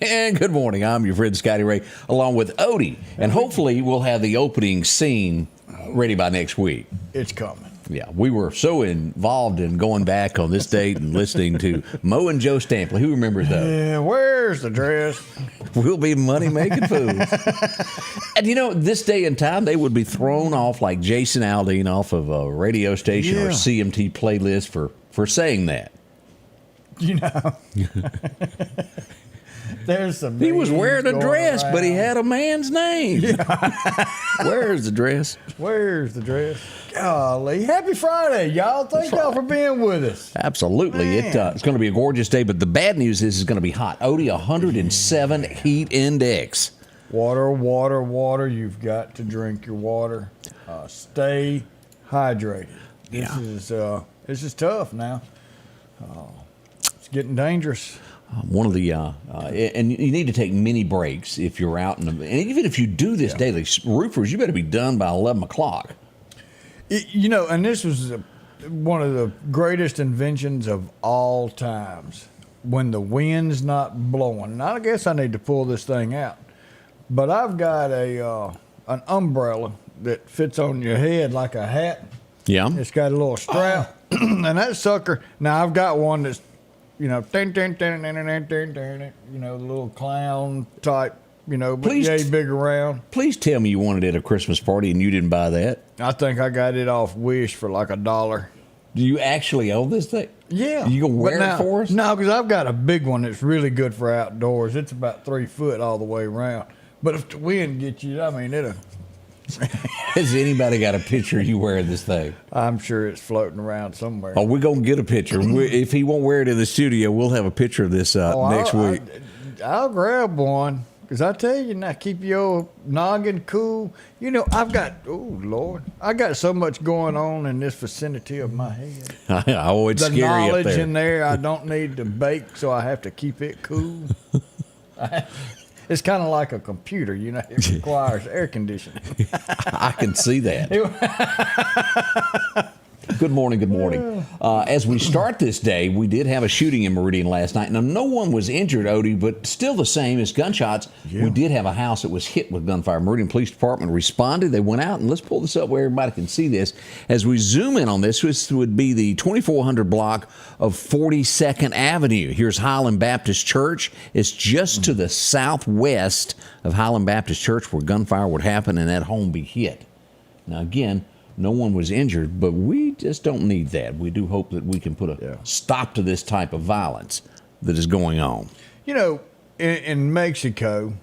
And good morning. I'm your friend Scotty Ray, along with Odie. And hopefully we'll have the opening scene ready by next week. It's coming. Yeah, we were so involved in going back on this date and listening to Mo and Joe Stampley. Who remembers those? Yeah, where's the dress? We'll be money-making fools. And, you know, this day and time, they would be thrown off like Jason Aldean off of a radio station or CMT playlist for saying that. You know. There's some. He was wearing a dress, but he had a man's name. Yeah. Where's the dress? Where's the dress? Golly. Happy Friday, y'all. Thank y'all for being with us. Absolutely. It's going to be a gorgeous day, but the bad news is it's going to be hot. Odie, 107 heat index. Water, water, water. You've got to drink your water. Stay hydrated. This is tough now. It's getting dangerous. One of the and you need to take many breaks if you're out and even if you do this daily. Roofers, you better be done by 11 o'clock. You know, and this was one of the greatest inventions of all times. When the wind's not blowing, and I guess I need to pull this thing out, but I've got an umbrella that fits on your head like a hat. Yeah, it's got a little strap, and that sucker. Now I've got one that's, you know, you know, the little clown type, you know, but yay big around. Please tell me you wanted it at a Christmas party and you didn't buy that. I think I got it off Wish for like $1. Do you actually own this thing? Yeah. You gonna wear it for us? No, because I've got a big one that's really good for outdoors. It's about 3 foot all the way around. But if the wind gets you, I mean, it'll. Has anybody got a picture of you wearing this thing? I'm sure it's floating around somewhere. Oh, we're going to get a picture. If he won't wear it in the studio, we'll have a picture of this next week. I'll grab one, because I tell you, now keep your noggin cool. You know, I've got, oh, Lord, I got so much going on in this vicinity of my head. Oh, it's scary up there. The knowledge in there, I don't need to bake, so I have to keep it cool. It's kind of like a computer, you know. It requires air conditioning. I can see that. Good morning, good morning. As we start this day, we did have a shooting in Meridian last night. Now, no one was injured, Odie, but still the same as gunshots. Yeah. We did have a house that was hit with gunfire. Meridian Police Department responded. They went out, and let's pull this up where everybody can see this. As we zoom in on this would be the 2400 block of 42nd Avenue. Here's Highland Baptist Church. It's just to the southwest of Highland Baptist Church where gunfire would happen and that home be hit. Now, again, no one was injured, but we just don't need that. We do hope that we can put a stop to this type of violence that is going on. You know, in Mexico,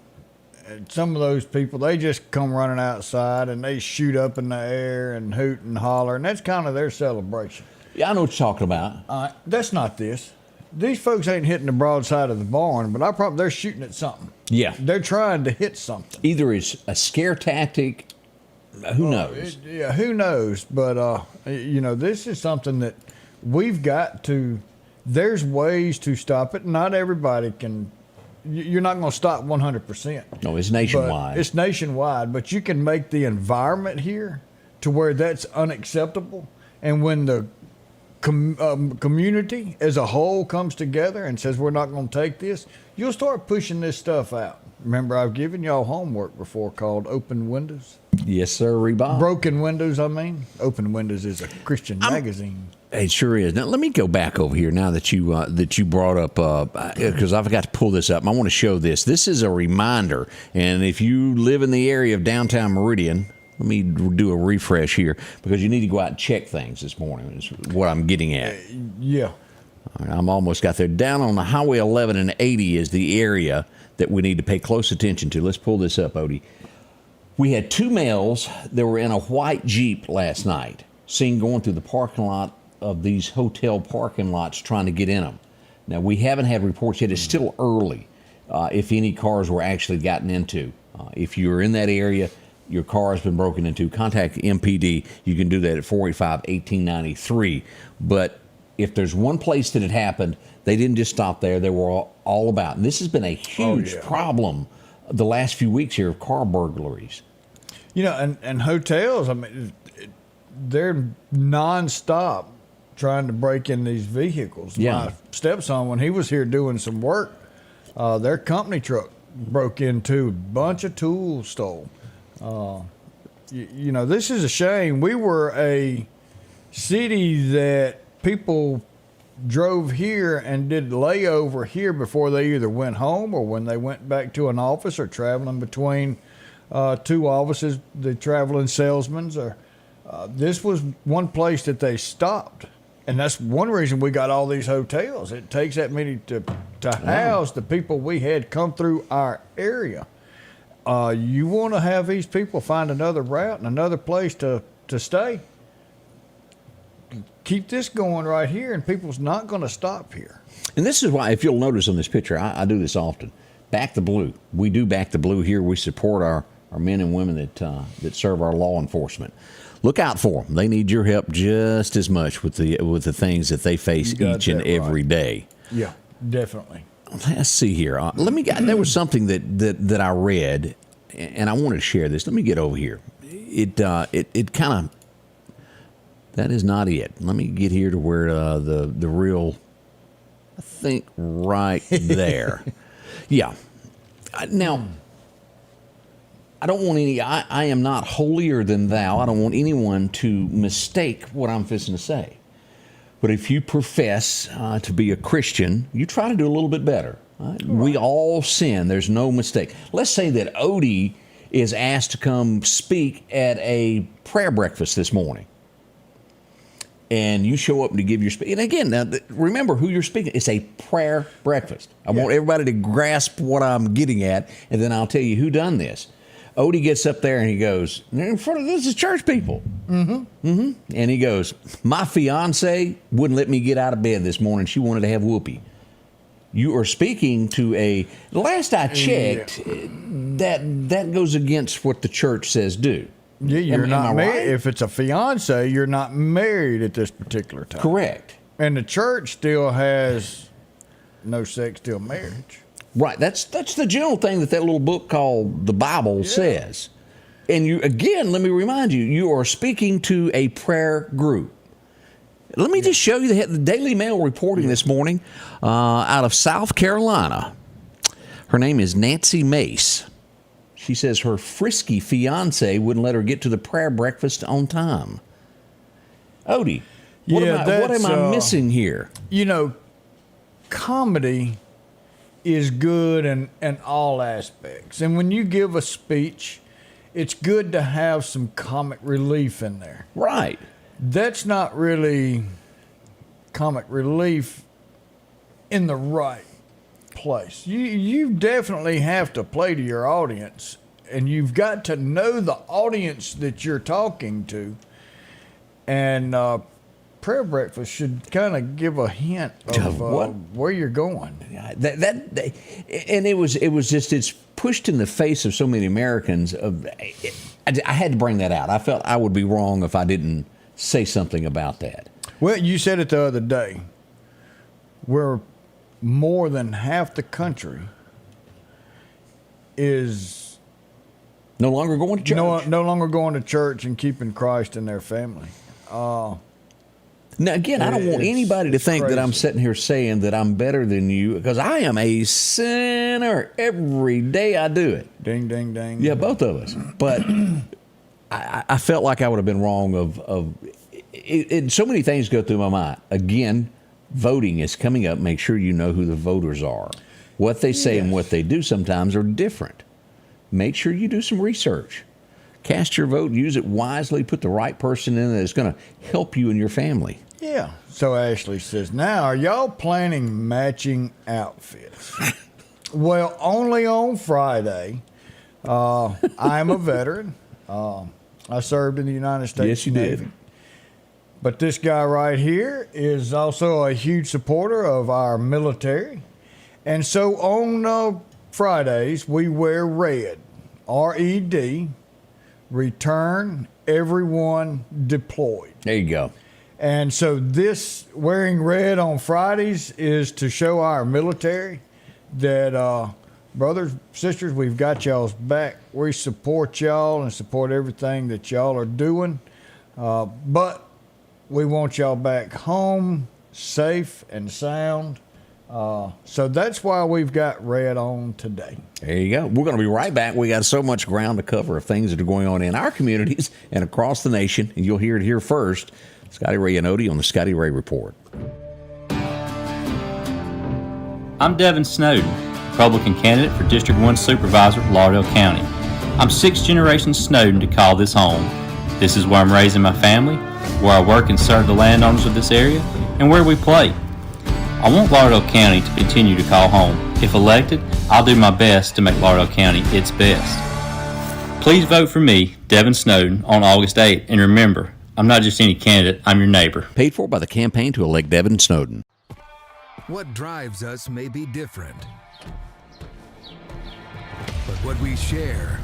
some of those people, they just come running outside and they shoot up in the air and hoot and holler, and that's kind of their celebration. Yeah, I know what you're talking about. That's not this. These folks ain't hitting the broadside of the barn, but they're shooting at something. Yeah. They're trying to hit something. Either it's a scare tactic. Who knows? Who knows? But, you know, this is something that we've got to, there's ways to stop it. Not everybody can, you're not going to stop 100%. No, it's nationwide. It's nationwide, but you can make the environment here to where that's unacceptable. And when the community as a whole comes together and says, we're not going to take this, you'll start pushing this stuff out. Remember, I've given y'all homework before called Open Windows. Yes, sir, Reba. Broken Windows, I mean. Open Windows is a Christian magazine. It sure is. Now, let me go back over here now that you brought up, because I forgot to pull this up. I want to show this. This is a reminder, and if you live in the area of downtown Meridian, let me do a refresh here, because you need to go out and check things this morning is what I'm getting at. Yeah. All right, I'm almost got there. Down on the Highway 11 and 80 is the area that we need to pay close attention to. Let's pull this up, Odie. We had two males that were in a white Jeep last night, seen going through the parking lot of these hotel parking lots trying to get in them. Now, we haven't had reports yet. It's still early if any cars were actually gotten into. If you're in that area, your car has been broken into, contact MPD. You can do that at 485-1893. But if there's one place that it happened, they didn't just stop there. They were all about. And this has been a huge problem the last few weeks here of car burglaries. You know, and hotels, I mean, they're nonstop trying to break in these vehicles. Yeah. My stepson, when he was here doing some work, their company truck broke into, a bunch of tools stole. You know, this is a shame. We were a city that people drove here and did layover here before they either went home or when they went back to an office or traveling between two offices, the traveling salesmen. Or this was one place that they stopped. And that's one reason we got all these hotels. It takes that many to house the people we had come through our area. You want to have these people find another route and another place to stay. Keep this going right here, and people's not going to stop here. And this is why, if you'll notice on this picture, I do this often. Back the blue. We do back the blue here. We support our men and women that serve our law enforcement. Look out for them. They need your help just as much with the things that they face each and every day. Yeah, definitely. Let's see here. There was something that I read, and I wanted to share this. Let me get over here. It kind of. That is not it. Let me get here to where the real. I think right there. Yeah. Now, I don't want any. I am not holier than thou. I don't want anyone to mistake what I'm fixing to say. But if you profess to be a Christian, you try to do a little bit better. Right? We all sin. There's no mistake. Let's say that Odie is asked to come speak at a prayer breakfast this morning. And you show up to give your speech. And again, now, remember who you're speaking. It's a prayer breakfast. I want everybody to grasp what I'm getting at, and then I'll tell you who done this. Odie gets up there and he goes, in front of this is church people. And he goes, my fiance wouldn't let me get out of bed this morning. She wanted to have whoopee. You are speaking to last I checked, that goes against what the church says do. Yeah, you're not married. Right? If it's a fiance, you're not married at this particular time. Correct. And the church still has no sex till marriage. Right. That's the general thing that little book called the Bible says. And you, again, let me remind you, you are speaking to a prayer group. Let me just show you the Daily Mail reporting this morning out of South Carolina. Her name is Nancy Mace. She says her frisky fiance wouldn't let her get to the prayer breakfast on time. Odie, what am I missing here? You know, comedy is good in all aspects. And when you give a speech, it's good to have some comic relief in there. Right. That's not really comic relief in the right place. You definitely have to play to your audience, and you've got to know the audience that you're talking to. And prayer breakfast should kind of give a hint of where you're going. And it was just, it's pushed in the face of so many Americans. I had to bring that out. I felt I would be wrong if I didn't say something about that. Well, you said it the other day. Where more than half the country is no longer going to church. No longer going to church and keeping Christ in their family. Now, again, I don't want anybody to think that I'm sitting here saying that I'm better than you, because I am a sinner. Every day I do it. Ding, ding, ding. Yeah, both of us. But I felt like I would have been wrong so many things go through my mind. Again, voting is coming up. Make sure you know who the voters are. What they say and what they do sometimes are different. Make sure you do some research. Cast your vote, use it wisely, put the right person in that's going to help you and your family. Yeah. So Ashley says, now, are y'all planning matching outfits? Well, only on Friday. I'm a veteran. I served in the United States Navy. Did. But this guy right here is also a huge supporter of our military. And so on Fridays, we wear red, R-E-D, return everyone deployed. There you go. And so this wearing red on Fridays is to show our military that, brothers, sisters, we've got y'all's back. We support y'all and support everything that y'all are doing. But we want y'all back home, safe and sound, So that's why we've got red on today. There you go. We're going to be right back. We got so much ground to cover of things that are going on in our communities and across the nation, and you'll hear it here first. Scotty Ray and Odie on the Scotty Ray Report. I'm Devin Snowden, Republican candidate for District 1 Supervisor, Lauderdale County. I'm sixth generation Snowden to call this home. This is where I'm raising my family, where I work and serve the landowners of this area, and where we play. I want Lauderdale County to continue to call home. If elected, I'll do my best to make Lauderdale County its best. Please vote for me, Devin Snowden, on August 8th, and remember, I'm not just any candidate, I'm your neighbor. Paid for by the campaign to elect Devin Snowden. What drives us may be different, but what we share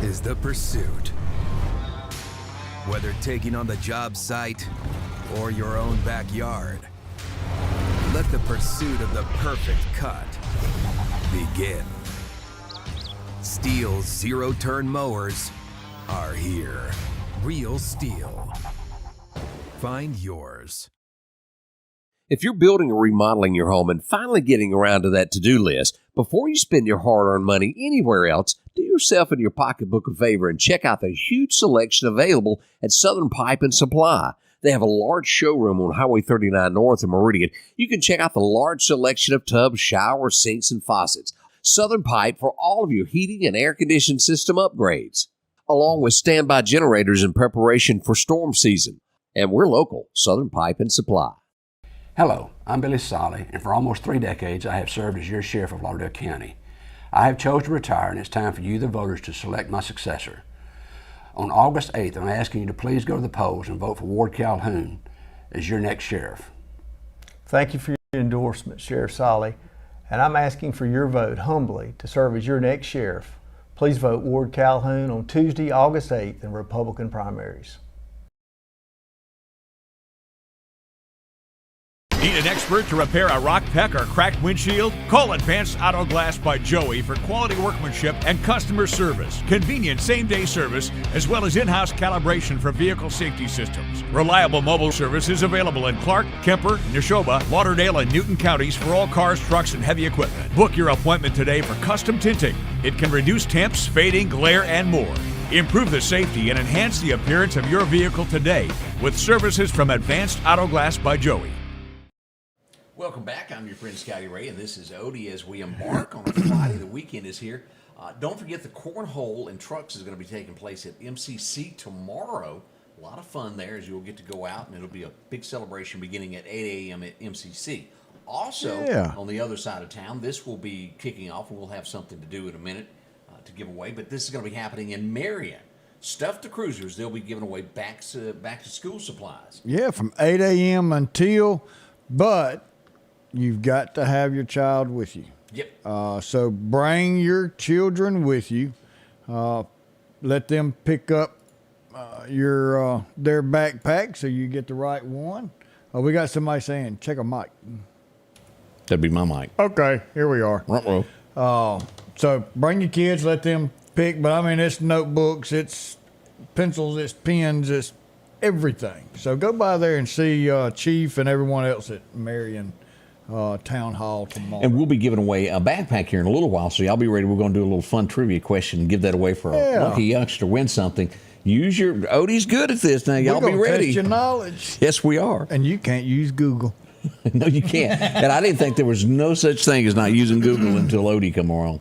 is the pursuit. Whether taking on the job site or your own backyard, let the pursuit of the perfect cut begin. Steel's zero-turn mowers are here. Real Steel. Find yours. If you're building or remodeling your home and finally getting around to that to-do list, before you spend your hard-earned money anywhere else, do yourself and your pocketbook a favor and check out the huge selection available at Southern Pipe and Supply. They have a large showroom on Highway 39 North in Meridian. You can check out the large selection of tubs, showers, sinks, and faucets. Southern Pipe for all of your heating and air conditioning system upgrades, along with standby generators in preparation for storm season. And we're local, Southern Pipe and Supply. Hello, I'm Billy Solly, and for almost 3 decades I have served as your sheriff of Lauderdale County. I have chosen to retire, and it's time for you, the voters, to select my successor. On August 8th, I'm asking you to please go to the polls and vote for Ward Calhoun as your next sheriff. Thank you for your endorsement, Sheriff Solly, and I'm asking for your vote humbly to serve as your next sheriff. Please vote Ward Calhoun on Tuesday, August 8th in Republican primaries. Need an expert to repair a rock peck or cracked windshield? Call Advanced Auto Glass by Joey for quality workmanship and customer service. Convenient same-day service, as well as in-house calibration for vehicle safety systems. Reliable mobile service is available in Clark, Kemper, Neshoba, Lauderdale, and Newton counties for all cars, trucks, and heavy equipment. Book your appointment today for custom tinting. It can reduce temps, fading, glare, and more. Improve the safety and enhance the appearance of your vehicle today with services from Advanced Auto Glass by Joey. Welcome back. I'm your friend Scotty Ray, and this is Odie as we embark on a Friday. The weekend is here. Don't forget the Cornhole and Trucks is going to be taking place at MCC tomorrow. A lot of fun there as you'll get to go out, and it'll be a big celebration beginning at 8 a.m. at MCC. Also, on the other side of town, this will be kicking off, and we'll have something to do in a minute to give away, but this is going to be happening in Marion. Stuff to Cruisers, they'll be giving away back to school supplies. Yeah, from 8 a.m. until, but you've got to have your child with you. Yep. So bring your children with you. Let them pick up their backpack so you get the right one. We got somebody saying, check a mic. That'd be my mic. Okay, here we are. Ruh-roh. So bring your kids, let them pick. But I mean, it's notebooks, it's pencils, it's pens, it's everything. So go by there and see Chief and everyone else at Marion Town Hall tomorrow. And we'll be giving away a backpack here in a little while, so y'all be ready. We're going to do a little fun trivia question and give that away for a lucky youngster to win something. Use your Odie's good at this now. Y'all be ready. Test your knowledge. Yes, we are. And you can't use Google. No, you can't. And I didn't think there was no such thing as not using Google until Odie come around.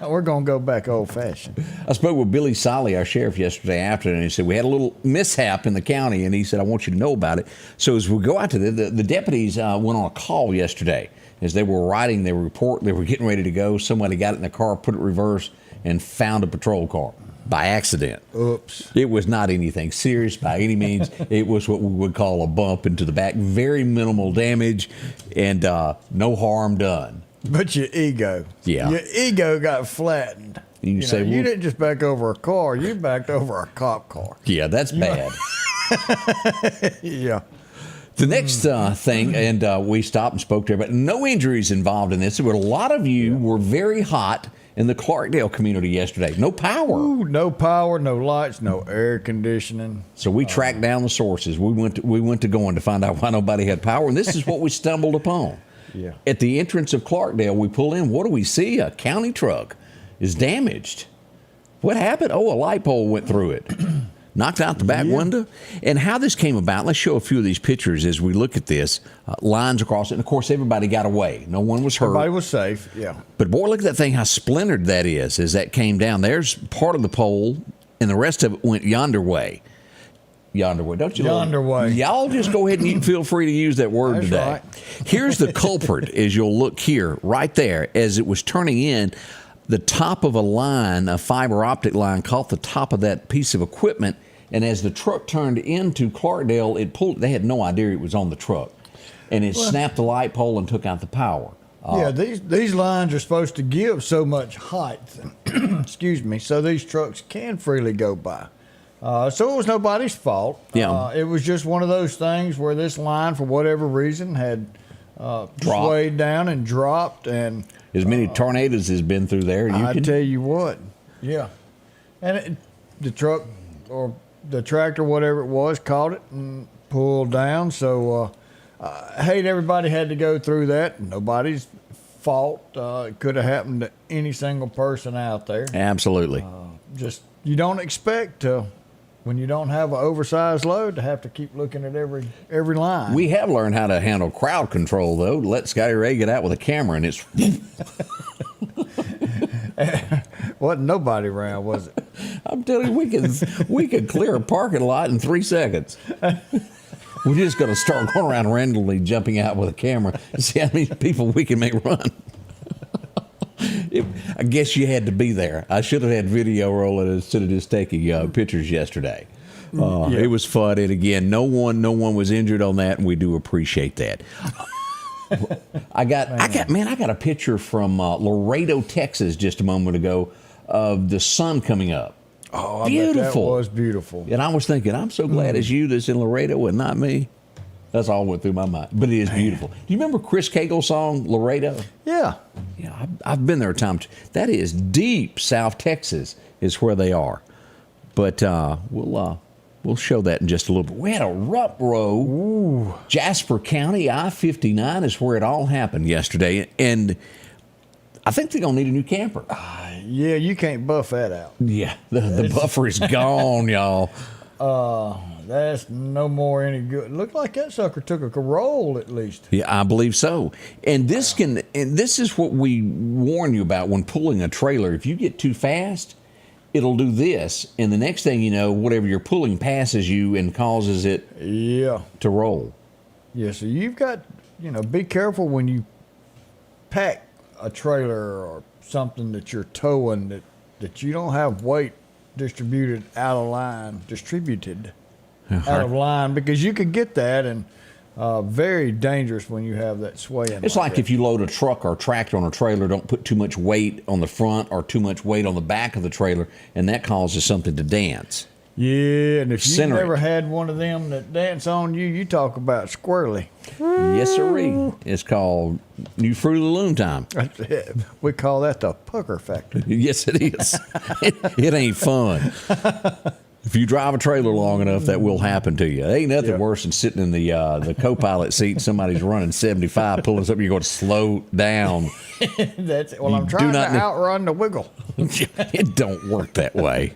We're going to go back old-fashioned. I spoke with Billy Solly, our sheriff, yesterday afternoon, and he said, we had a little mishap in the county, and he said, I want you to know about it. So as we go out to the deputies went on a call yesterday. As they were writing their report, they were getting ready to go. Somebody got in the car, put it in reverse, and found a patrol car by accident. Oops. It was not anything serious by any means. It was what we would call a bump into the back. Very minimal damage and no harm done. But your ego. Yeah. Your ego got flattened. You say, you didn't just back over a car, you backed over a cop car. Yeah, that's bad. Yeah. The next thing, and we stopped and spoke to everybody. No injuries involved in this, but a lot of you were very hot in the Clarkdale community yesterday. No power. Ooh, no power, no lights, no air conditioning. So we tracked down the sources. We went to going to find out why nobody had power, and this is what we stumbled upon. Yeah. At the entrance of Clarkdale, we pull in. What do we see? A county truck is damaged. What happened? Oh, a light pole went through it. Knocked out the back window. And how this came about, let's show a few of these pictures as we look at this. Lines across it. And, of course, everybody got away. No one was hurt. Everybody was safe, yeah. But, boy, look at that thing, how splintered that is as that came down. There's part of the pole, and the rest of it went yonder way. Yonder way, don't you? Yonder way. Y'all just go ahead and you feel free to use that word That's today. right. Here's the culprit, as you'll look here, right there, as it was turning in. The top of a line, a fiber optic line, caught the top of that piece of equipment, and as the truck turned into Clarkdale, it pulled. They had no idea it was on the truck, and it snapped the light pole and took out the power. Yeah, these lines are supposed to give so much height, excuse me, so these trucks can freely go by. So it was nobody's fault. Yeah. It was just one of those things where this line, for whatever reason, had swayed down and dropped. And As many tornadoes has been through there. I tell you what, yeah. And the truck or the tractor, whatever it was, caught it and pulled down. So I hate everybody had to go through that. Nobody's fault. It could have happened to any single person out there. Absolutely. Just you don't expect to, when you don't have an oversized load, to have to keep looking at every line. We have learned how to handle crowd control, though. Let Scotty Ray get out with a camera, and it's Wasn't nobody around, was it? I'm telling you, we could clear a parking lot in 3 seconds. We're just going to start going around randomly jumping out with a camera and see how many people we can make run. I guess you had to be there. I should have had video rolling instead of just taking pictures yesterday. It was fun, and again, no one was injured on that, and we do appreciate that. I got a picture from Laredo, Texas, just a moment ago, of the sun coming up. Oh, beautiful. I bet that was beautiful. And I was thinking, I'm so glad it's you that's in Laredo and not me. That's all went through my mind. But it is beautiful. Do you remember Chris Cagle's song, Laredo? Yeah. Yeah, I've been there a time. That is deep South Texas is where they are. But we'll show that in just a little bit. We had a rup row. Ooh. Jasper County, I-59 is where it all happened yesterday. And I think they're going to need a new camper. Yeah, you can't buff that out. Yeah, the buffer is gone, y'all. That's no more any good. Looked like that sucker took a roll at least. Yeah, I believe so. And this is what we warn you about when pulling a trailer. If you get too fast, it'll do this, and the next thing you know, whatever you're pulling passes you and causes it to roll. Yeah, so you've got, be careful when you pack a trailer or something that you're towing that you don't have weight distributed out of line, out of line, because you could get that, and very dangerous when you have that swaying. It's like if you load a truck or a tractor on a trailer, don't put too much weight on the front or too much weight on the back of the trailer, and that causes something to dance. Yeah, and if you've Center never it. had one of them that dance on you, you talk about squirrely. Yes, sirree. It's called New Fruit of the Loom time. We call that the pucker factor. Yes, it is. It ain't fun. If you drive a trailer long enough, that will happen to you. There ain't nothing worse than sitting in the co-pilot seat and somebody's running 75, pulling something, you're going to slow down. That's it. Well, I'm trying to outrun the wiggle. It don't work that way.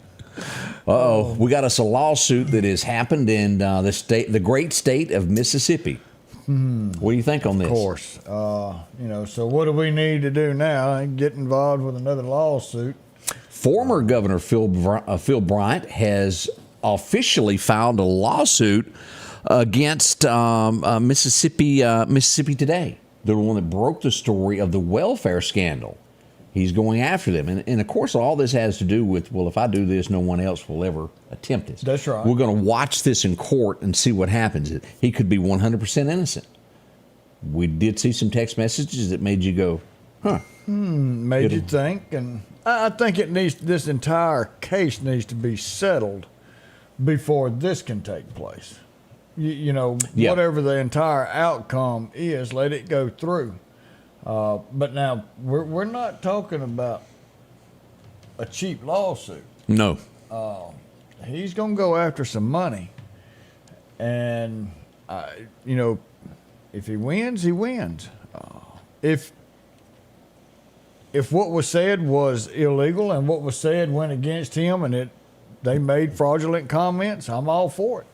Uh-oh. We got us a lawsuit that has happened in the great state of Mississippi. What do you think on this? Of course. So what do we need to do now? Get involved with another lawsuit. Former Governor Phil Bryant has officially filed a lawsuit against Mississippi Today. They're the one that broke the story of the welfare scandal. He's going after them. And of course, all this has to do with, well, if I do this, no one else will ever attempt this. That's right. We're going to watch this in court and see what happens. He could be 100% innocent. We did see some text messages that made you go, huh. Made you think. And I think this entire case needs to be settled before this can take place. Yeah. whatever the entire outcome is, let it go through. But now we're not talking about a cheap lawsuit. No. He's going to go after some money, and if he wins, he wins. If what was said was illegal and what was said went against him, and they made fraudulent comments, I'm all for it.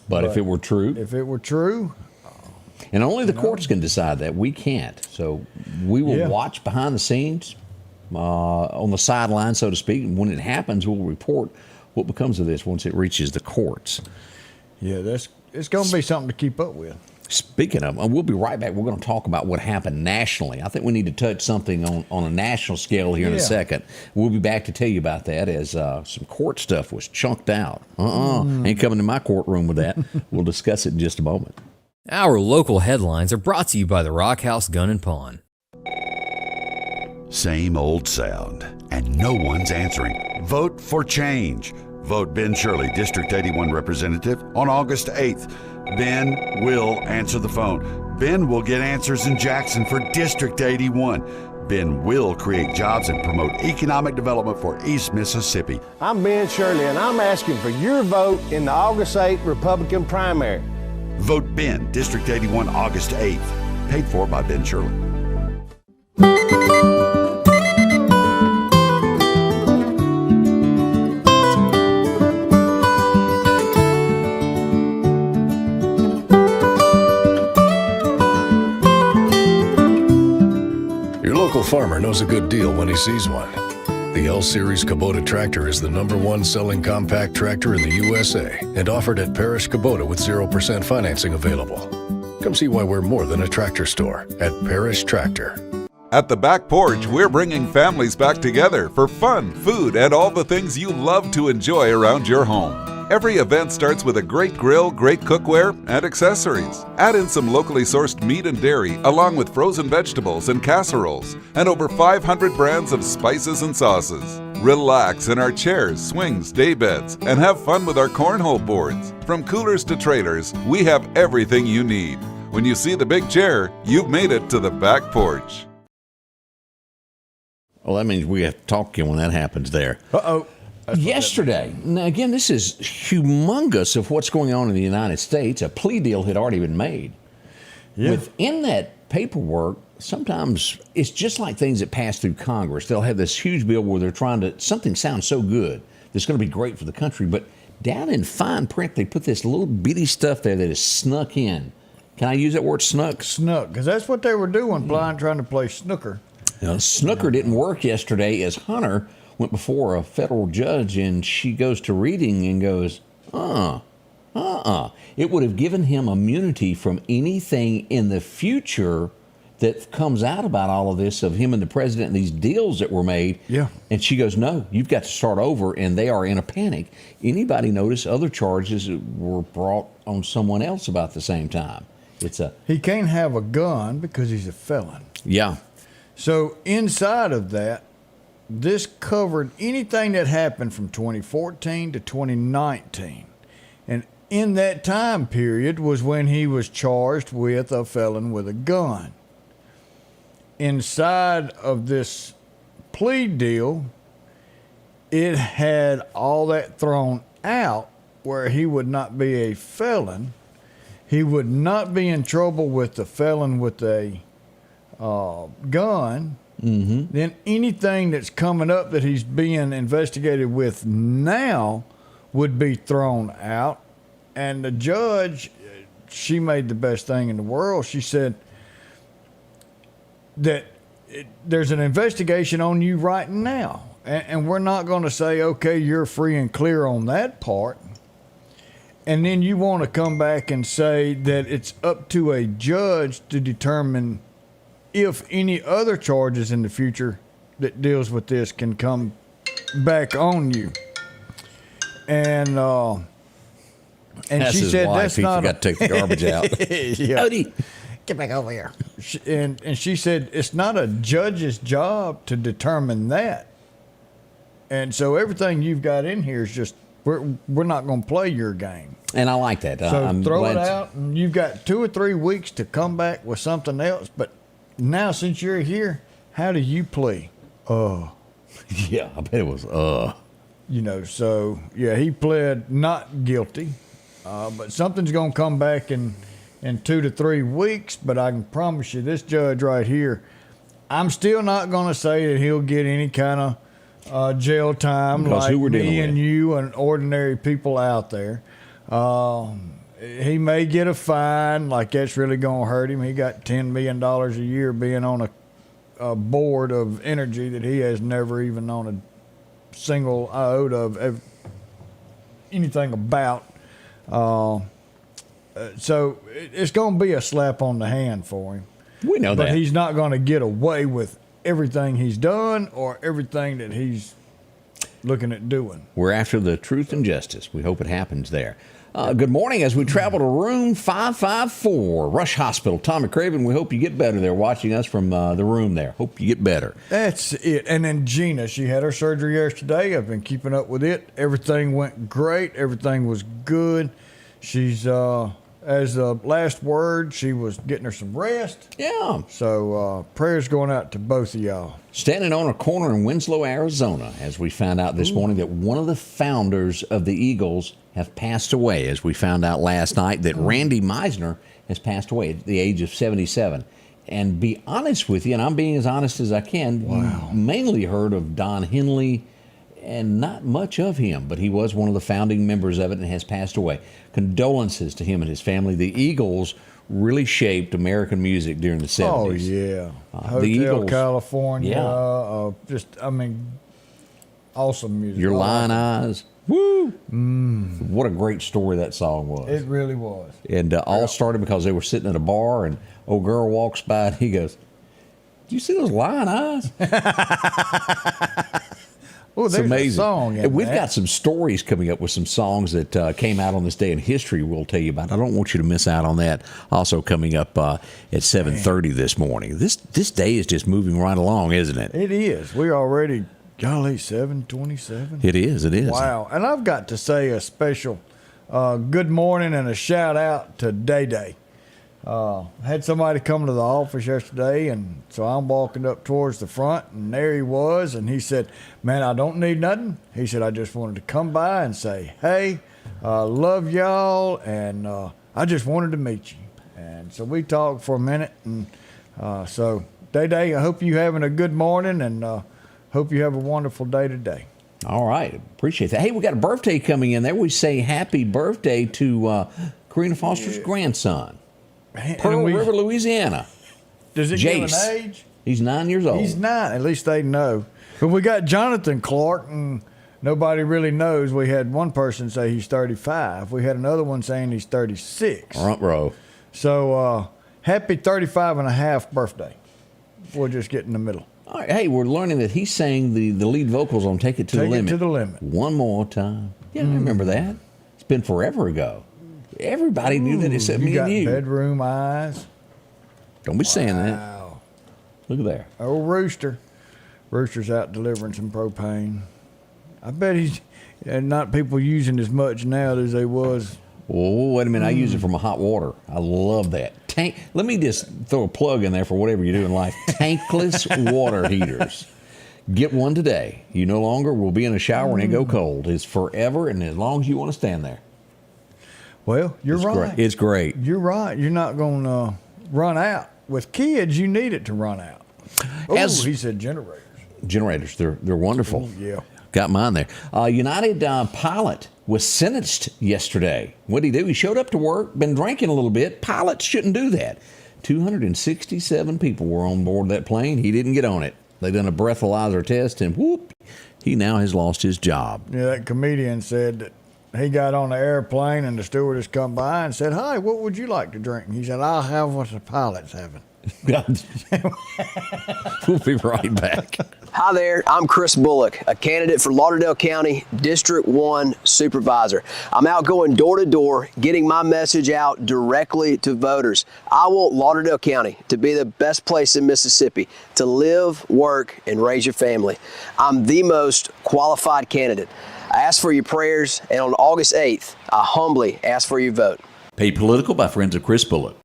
But if it were true, and only the courts can decide that. We can't. So we will watch behind the scenes, on the sideline, so to speak. And when it happens, we'll report what becomes of this once it reaches the courts. Yeah, it's going to be something to keep up with. Speaking of, and we'll be right back. We're going to talk about what happened nationally. I think we need to touch something on a national scale here in a second. We'll be back to tell you about that as some court stuff was chunked out. Ain't coming to my courtroom with that. We'll discuss it in just a moment. Our local headlines are brought to you by the Rock House Gun and Pawn. Same old sound, and no one's answering. Vote for change. Vote Ben Shirley, District 81 Representative, on August 8th. Ben will answer the phone. Ben will get answers in Jackson for District 81. Ben will create jobs and promote economic development for East Mississippi. I'm Ben Shirley, and I'm asking for your vote in the August 8th Republican primary. Vote Ben, District 81, August 8th. Paid for by Ben Shirley. Your local farmer knows a good deal when he sees one. The L-Series Kubota tractor is the #1 selling compact tractor in the USA and offered at Parish Kubota with 0% financing available. Come see why we're more than a tractor store at Parish Tractor. At the Back Porch, we're bringing families back together for fun, food, and all the things you love to enjoy around your home. Every event starts with a great grill, great cookware, and accessories. Add in some locally sourced meat and dairy, along with frozen vegetables and casseroles, and over 500 brands of spices and sauces. Relax in our chairs, swings, daybeds, and have fun with our cornhole boards. From coolers to trailers, we have everything you need. When you see the big chair, you've made it to the Back Porch. Well, that means we have to talk to you when that happens there. Uh-oh. Yesterday, now again, this is humongous of what's going on in the United States. A plea deal had already been made. Yeah. Within that paperwork, sometimes it's just like things that pass through Congress. They'll have this huge bill where they're trying to, something sounds so good that's going to be great for the country, but down in fine print, they put this little bitty stuff there that is snuck in. Can I use that word, snuck? Snuck, because that's what they were doing, trying to play snooker. Now, snooker didn't work yesterday as Hunter went before a federal judge, and she goes to reading and goes, It would have given him immunity from anything in the future that comes out about all of this of him and the president and these deals that were made. Yeah. And she goes, no, you've got to start over, and they are in a panic. Anybody notice other charges were brought on someone else about the same time? He can't have a gun because he's a felon. Yeah. So inside of that, this covered anything that happened from 2014 to 2019. And in that time period was when he was charged with a felon with a gun. Inside of this plea deal, it had all that thrown out where he would not be a felon. He would not be in trouble with the felon with a gun. Mm-hmm. Then anything that's coming up that he's being investigated with now would be thrown out. And the judge, she made the best thing in the world. She said that there's an investigation on you right now. And we're not going to say, okay, you're free and clear on that part. And then you want to come back and say that it's up to a judge to determine if any other charges in the future that deals with this can come back on you. And that's she said wife. that's not. He forgot to take the garbage out. Yeah. Odie, get back over here. And she said it's not a judge's job to determine that. And so everything you've got in here is just we're not going to play your game. And I like that. So I'm throw glad it out, and you've got 2 or 3 weeks to come back with something else. But now, since you're here, how do you plea? Yeah, I bet it was. So yeah, he pled not guilty, but something's going to come back in 2 to 3 weeks. But I can promise you, this judge right here, I'm still not going to say that he'll get any kind of jail time Because like who we're me dealing and with. you and ordinary people out there. He may get a fine, like that's really going to hurt him. He got $10 million a year being on a board of energy that he has never even known a single iota of anything about. So it's going to be a slap on the hand for him. We know but that. He's not going to get away with everything he's done or everything that he's looking at doing. We're after the truth and justice. We hope it happens there. Good morning. As we travel to room 554, Rush Hospital. Tom McCraven, we hope you get better there watching us from the room there. Hope you get better. That's it. And then Gina, she had her surgery yesterday. I've been keeping up with it. Everything went great. Everything was good. She's, as the last word, she was getting her some rest. Yeah. So prayers going out to both of y'all. Standing on a corner in Winslow, Arizona, as we found out this morning that one of the founders of the Eagles have passed away, as we found out last night that Randy Meisner has passed away at the age of 77. And be honest with you, and I'm being as honest as I can, you mainly heard of Don Henley and not much of him, but he was one of the founding members of it and has passed away. Condolences to him and his family. The Eagles really shaped American music during the 70s. Oh, yeah. Hotel the Eagles, California. Yeah. Awesome music. Your Lion Eyes. Woo! Mm. What a great story that song was. It really was. And all started because they were sitting at a bar and old girl walks by and he goes, "Do you see those lion eyes?" Oh, it's there's amazing. a song in And we've that. got some stories coming up with some songs that came out on this day in history we'll tell you about. I don't want you to miss out on that. Also coming up at 7:30 this morning. This day is just moving right along, isn't it? It is. We're already, golly, 7:27. It is. Wow. And I've got to say a special good morning and a shout out to Day Day. Had somebody come to the office yesterday, and so I'm walking up towards the front, and there he was, and he said, "Man, I don't need nothing." He said, "I just wanted to come by and say, hey, love y'all, and I just wanted to meet you." And so we talked for a minute, and so Day Day, I hope you having a good morning, and hope you have a wonderful day today. All right. Appreciate that. Hey, we got a birthday coming in there. We say happy birthday to Karina Foster's grandson. Pearl River, Louisiana. Does it give an age? He's 9 years old. He's 9. At least they know. But we got Jonathan Clark, and nobody really knows. We had one person say he's 35. We had another one saying he's 36. Front row. So happy 35 and a half birthday. We'll just get in the middle. All right. Hey, we're learning that he sang the lead vocals on Take It to the Limit. Take It to the Limit. One more time. Yeah, I remember that. It's been forever ago. Everybody knew that except me and you. Bedroom eyes. Don't be saying that. Look at there. Old Rooster. Rooster's out delivering some propane. I bet he's not people using as much now as they was. Oh, wait a minute. I use it for my hot water. I love that. Let me just throw a plug in there for whatever you do in life. Tankless water heaters. Get one today. You no longer will be in a shower and it go cold. It's forever and as long as you want to stand there. Well, you're right. It's great. You're right. You're not going to run out. With kids, you need it to run out. Oh, he said generators. Generators. They're wonderful. Ooh, yeah. Got mine there. United pilot was sentenced yesterday. What did he do? He showed up to work, been drinking a little bit. Pilots shouldn't do that. 267 people were on board that plane. He didn't get on it. They done a breathalyzer test, and whoop, he now has lost his job. Yeah, that comedian said that he got on the airplane and the stewardess come by and said, "Hi, what would you like to drink?" And he said, "I'll have what the pilot's having." We'll be right back. Hi there, I'm Chris Bullock, a candidate for Lauderdale County District 1 Supervisor. I'm out going door to door, getting my message out directly to voters. I want Lauderdale County to be the best place in Mississippi to live, work, and raise your family. I'm the most qualified candidate. I ask for your prayers, and on August 8th, I humbly ask for your vote. Paid Political by friends of Chris Bullock.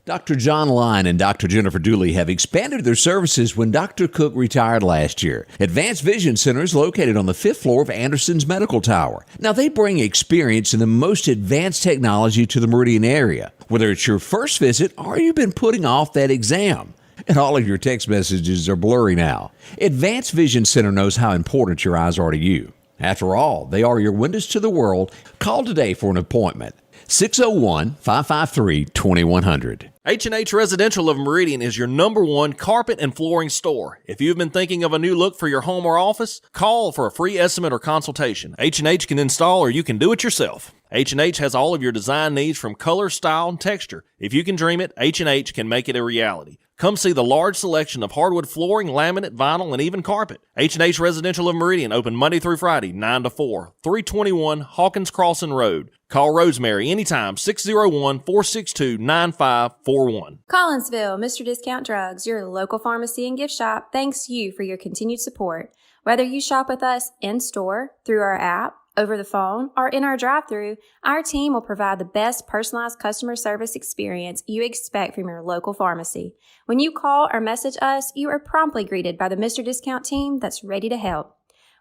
Dr. John Line and Dr. Jennifer Dooley have expanded their services when Dr. Cook retired last year. Advanced Vision Center is located on the 5th floor of Anderson's Medical Tower. Now, they bring experience in the most advanced technology to the Meridian area. Whether it's your first visit or you've been putting off that exam, and all of your text messages are blurry now. Advanced Vision Center knows how important your eyes are to you. After all, they are your windows to the world. Call today for an appointment. 601-553-2100. H&H Residential of Meridian is your #1 carpet and flooring store. If you've been thinking of a new look for your home or office, call for a free estimate or consultation. H&H can install or you can do it yourself. H&H has all of your design needs from color, style, and texture. If you can dream it, H&H can make it a reality. Come see the large selection of hardwood flooring, laminate, vinyl, and even carpet. H&H Residential of Meridian, open Monday through Friday, 9 to 4, 321 Hawkins Crossing Road. Call Rosemary anytime, 601-462-9541. Collinsville, Mr. Discount Drugs, your local pharmacy and gift shop, thanks you for your continued support. Whether you shop with us in-store, through our app, over the phone, or in our drive-thru, our team will provide the best personalized customer service experience you expect from your local pharmacy. When you call or message us, you are promptly greeted by the Mr. Discount team that's ready to help.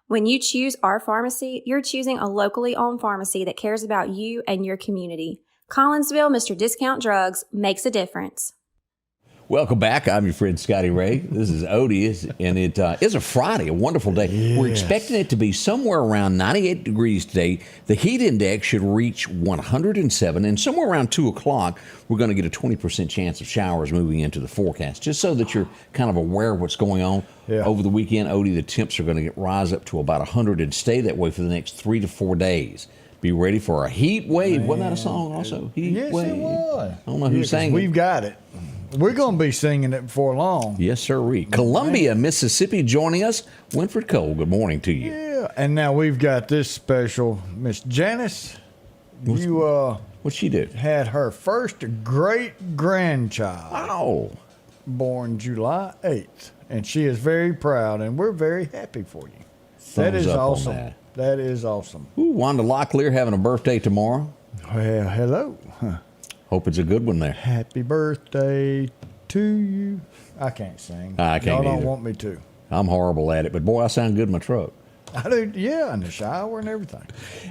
When you choose our pharmacy, you're choosing a locally owned pharmacy that cares about you and your community. Collinsville, Mr. Discount Drugs makes a difference. Welcome back. I'm your friend Scotty Ray. This is Odie, and it is a Friday, a wonderful day. Yes. We're expecting it to be somewhere around 98 degrees today. The heat index should reach 107, and somewhere around 2 o'clock, we're going to get a 20% chance of showers moving into the forecast, just so that you're kind of aware of what's going on. Yeah. Over the weekend, Odie, the temps are going to rise up to about 100 and stay that way for the next 3 to 4 days. Be ready for a heat wave. Wasn't that a song also? Heat wave. Yes, it was. I don't know who sang it. We've got it. We're going to be singing it before long. Yes, sir. Columbia, Mississippi, joining us. Winfred Cole, good morning to you. Yeah, and now we've got this special Miss Janice. What'd she do? Had her first great-grandchild. Wow. Born July 8th. And she is very proud, and we're very happy for you. That is awesome. That is awesome. Ooh, Wanda Locklear having a birthday tomorrow. Well, hello. Hope it's a good one there. Happy birthday to you. I can't sing. I can't Y'all either. don't want me to. I'm horrible at it, but boy, I sound good in my truck. I do, yeah, in the shower and everything.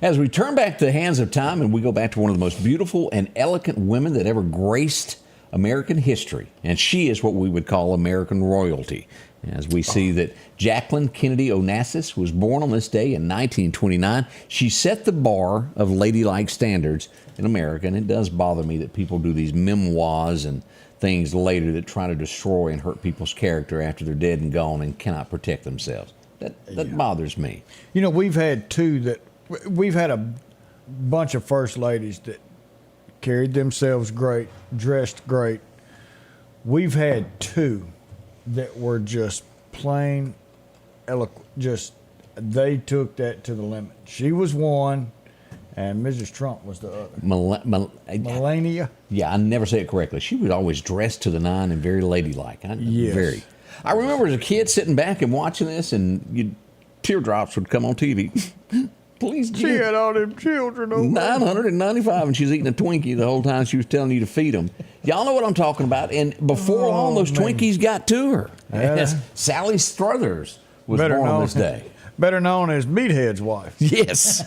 As we turn back to the hands of time and we go back to one of the most beautiful and elegant women that ever graced American history, and she is what we would call American royalty. As we see that Jacqueline Kennedy Onassis was born on this day in 1929. She set the bar of ladylike standards in America, and it does bother me that people do these memoirs and things later that try to destroy and hurt people's character after they're dead and gone and cannot protect themselves. That bothers me. You know, we've had a bunch of first ladies that carried themselves great, dressed great. We've had two that were just plain eloquent. They took that to the limit. She was one, and Mrs. Trump was the other. Melania? Yeah, I never say it correctly. She was always dressed to the nine and very ladylike. Yes. Very. I remember as a kid sitting back and watching this, and teardrops would come on TV. Please, she had all them children over 995, and she's eating a Twinkie the whole time she was telling you to feed them. Y'all know what I'm talking about. And before long, those Twinkies got to her. Yes. Sally Struthers was born on this day. Better known as Meathead's wife. Yes.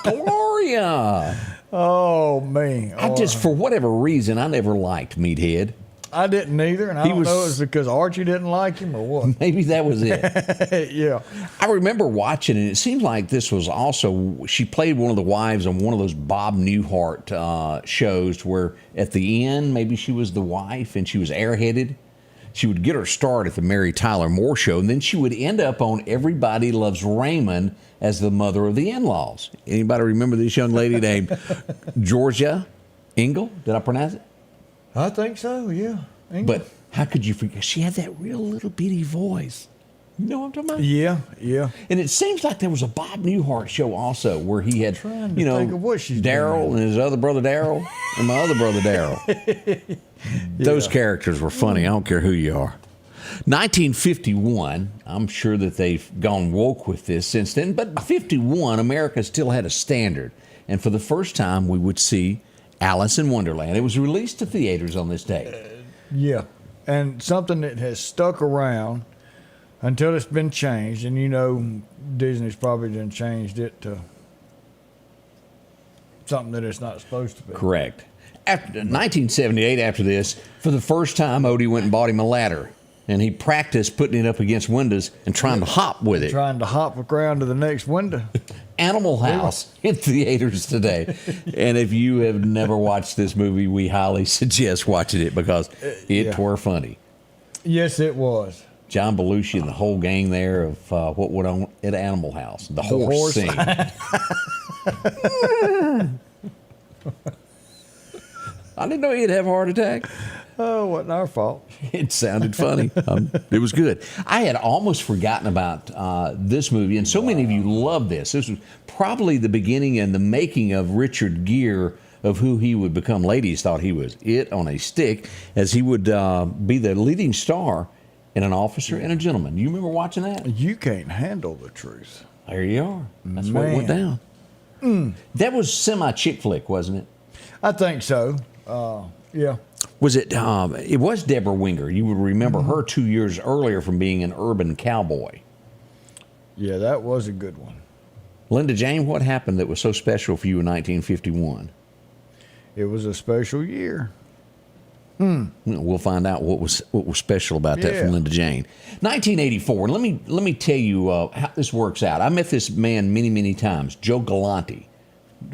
Gloria. Oh, man. For whatever reason, I never liked Meathead. I didn't either, and I don't know if it's because Archie didn't like him or what. Maybe that was it. Yeah. I remember watching, and it seemed like this was also, she played one of the wives on one of those Bob Newhart shows where at the end, maybe she was the wife and she was airheaded. She would get her start at the Mary Tyler Moore Show, and then she would end up on Everybody Loves Raymond as the mother of the in-laws. Anybody remember this young lady named Georgia Engel? Did I pronounce it? I think so, yeah. But how could you forget? She had that real little bitty voice. You know what I'm talking about? Yeah, yeah. And it seems like there was a Bob Newhart show also where he had, Daryl and his other brother Daryl and my other brother Daryl. Those characters were funny. I don't care who you are. 1951, I'm sure that they've gone woke with this since then, but 51, America still had a standard. And for the first time, we would see Alice in Wonderland. It was released to theaters on this day. Yeah, and something that has stuck around until it's been changed. And you know, Disney's probably done changed it to something that it's not supposed to be. Correct. After 1978, after this, for the first time, Odie went and bought him a ladder. And he practiced putting it up against windows and trying to hop with it. Trying to hop around to the next window. Animal House in theaters today. And if you have never watched this movie, we highly suggest watching it because it were funny. Yes, it was. John Belushi and the whole gang there of what went on at Animal House. The horse scene. I didn't know he'd have a heart attack. Oh, wasn't our fault. It sounded funny. It was good. I had almost forgotten about this movie, and so many of you love this. This was probably the beginning and the making of Richard Gere, of who he would become. Ladies thought he was it on a stick, as he would be the leading star in An Officer and a Gentleman. You remember watching that? You can't handle the truth. There you are. That's where it went down. That was semi-chick flick, wasn't it? I think so. Yeah. Was it? It was Deborah Winger. You would remember her 2 years earlier from being an urban cowboy. Yeah, that was a good one. Linda Jane, what happened that was so special for you in 1951? It was a special year. We'll find out what was special about that from Linda Jane. 1984. Let me tell you how this works out. I met this man many times, Joe Galante.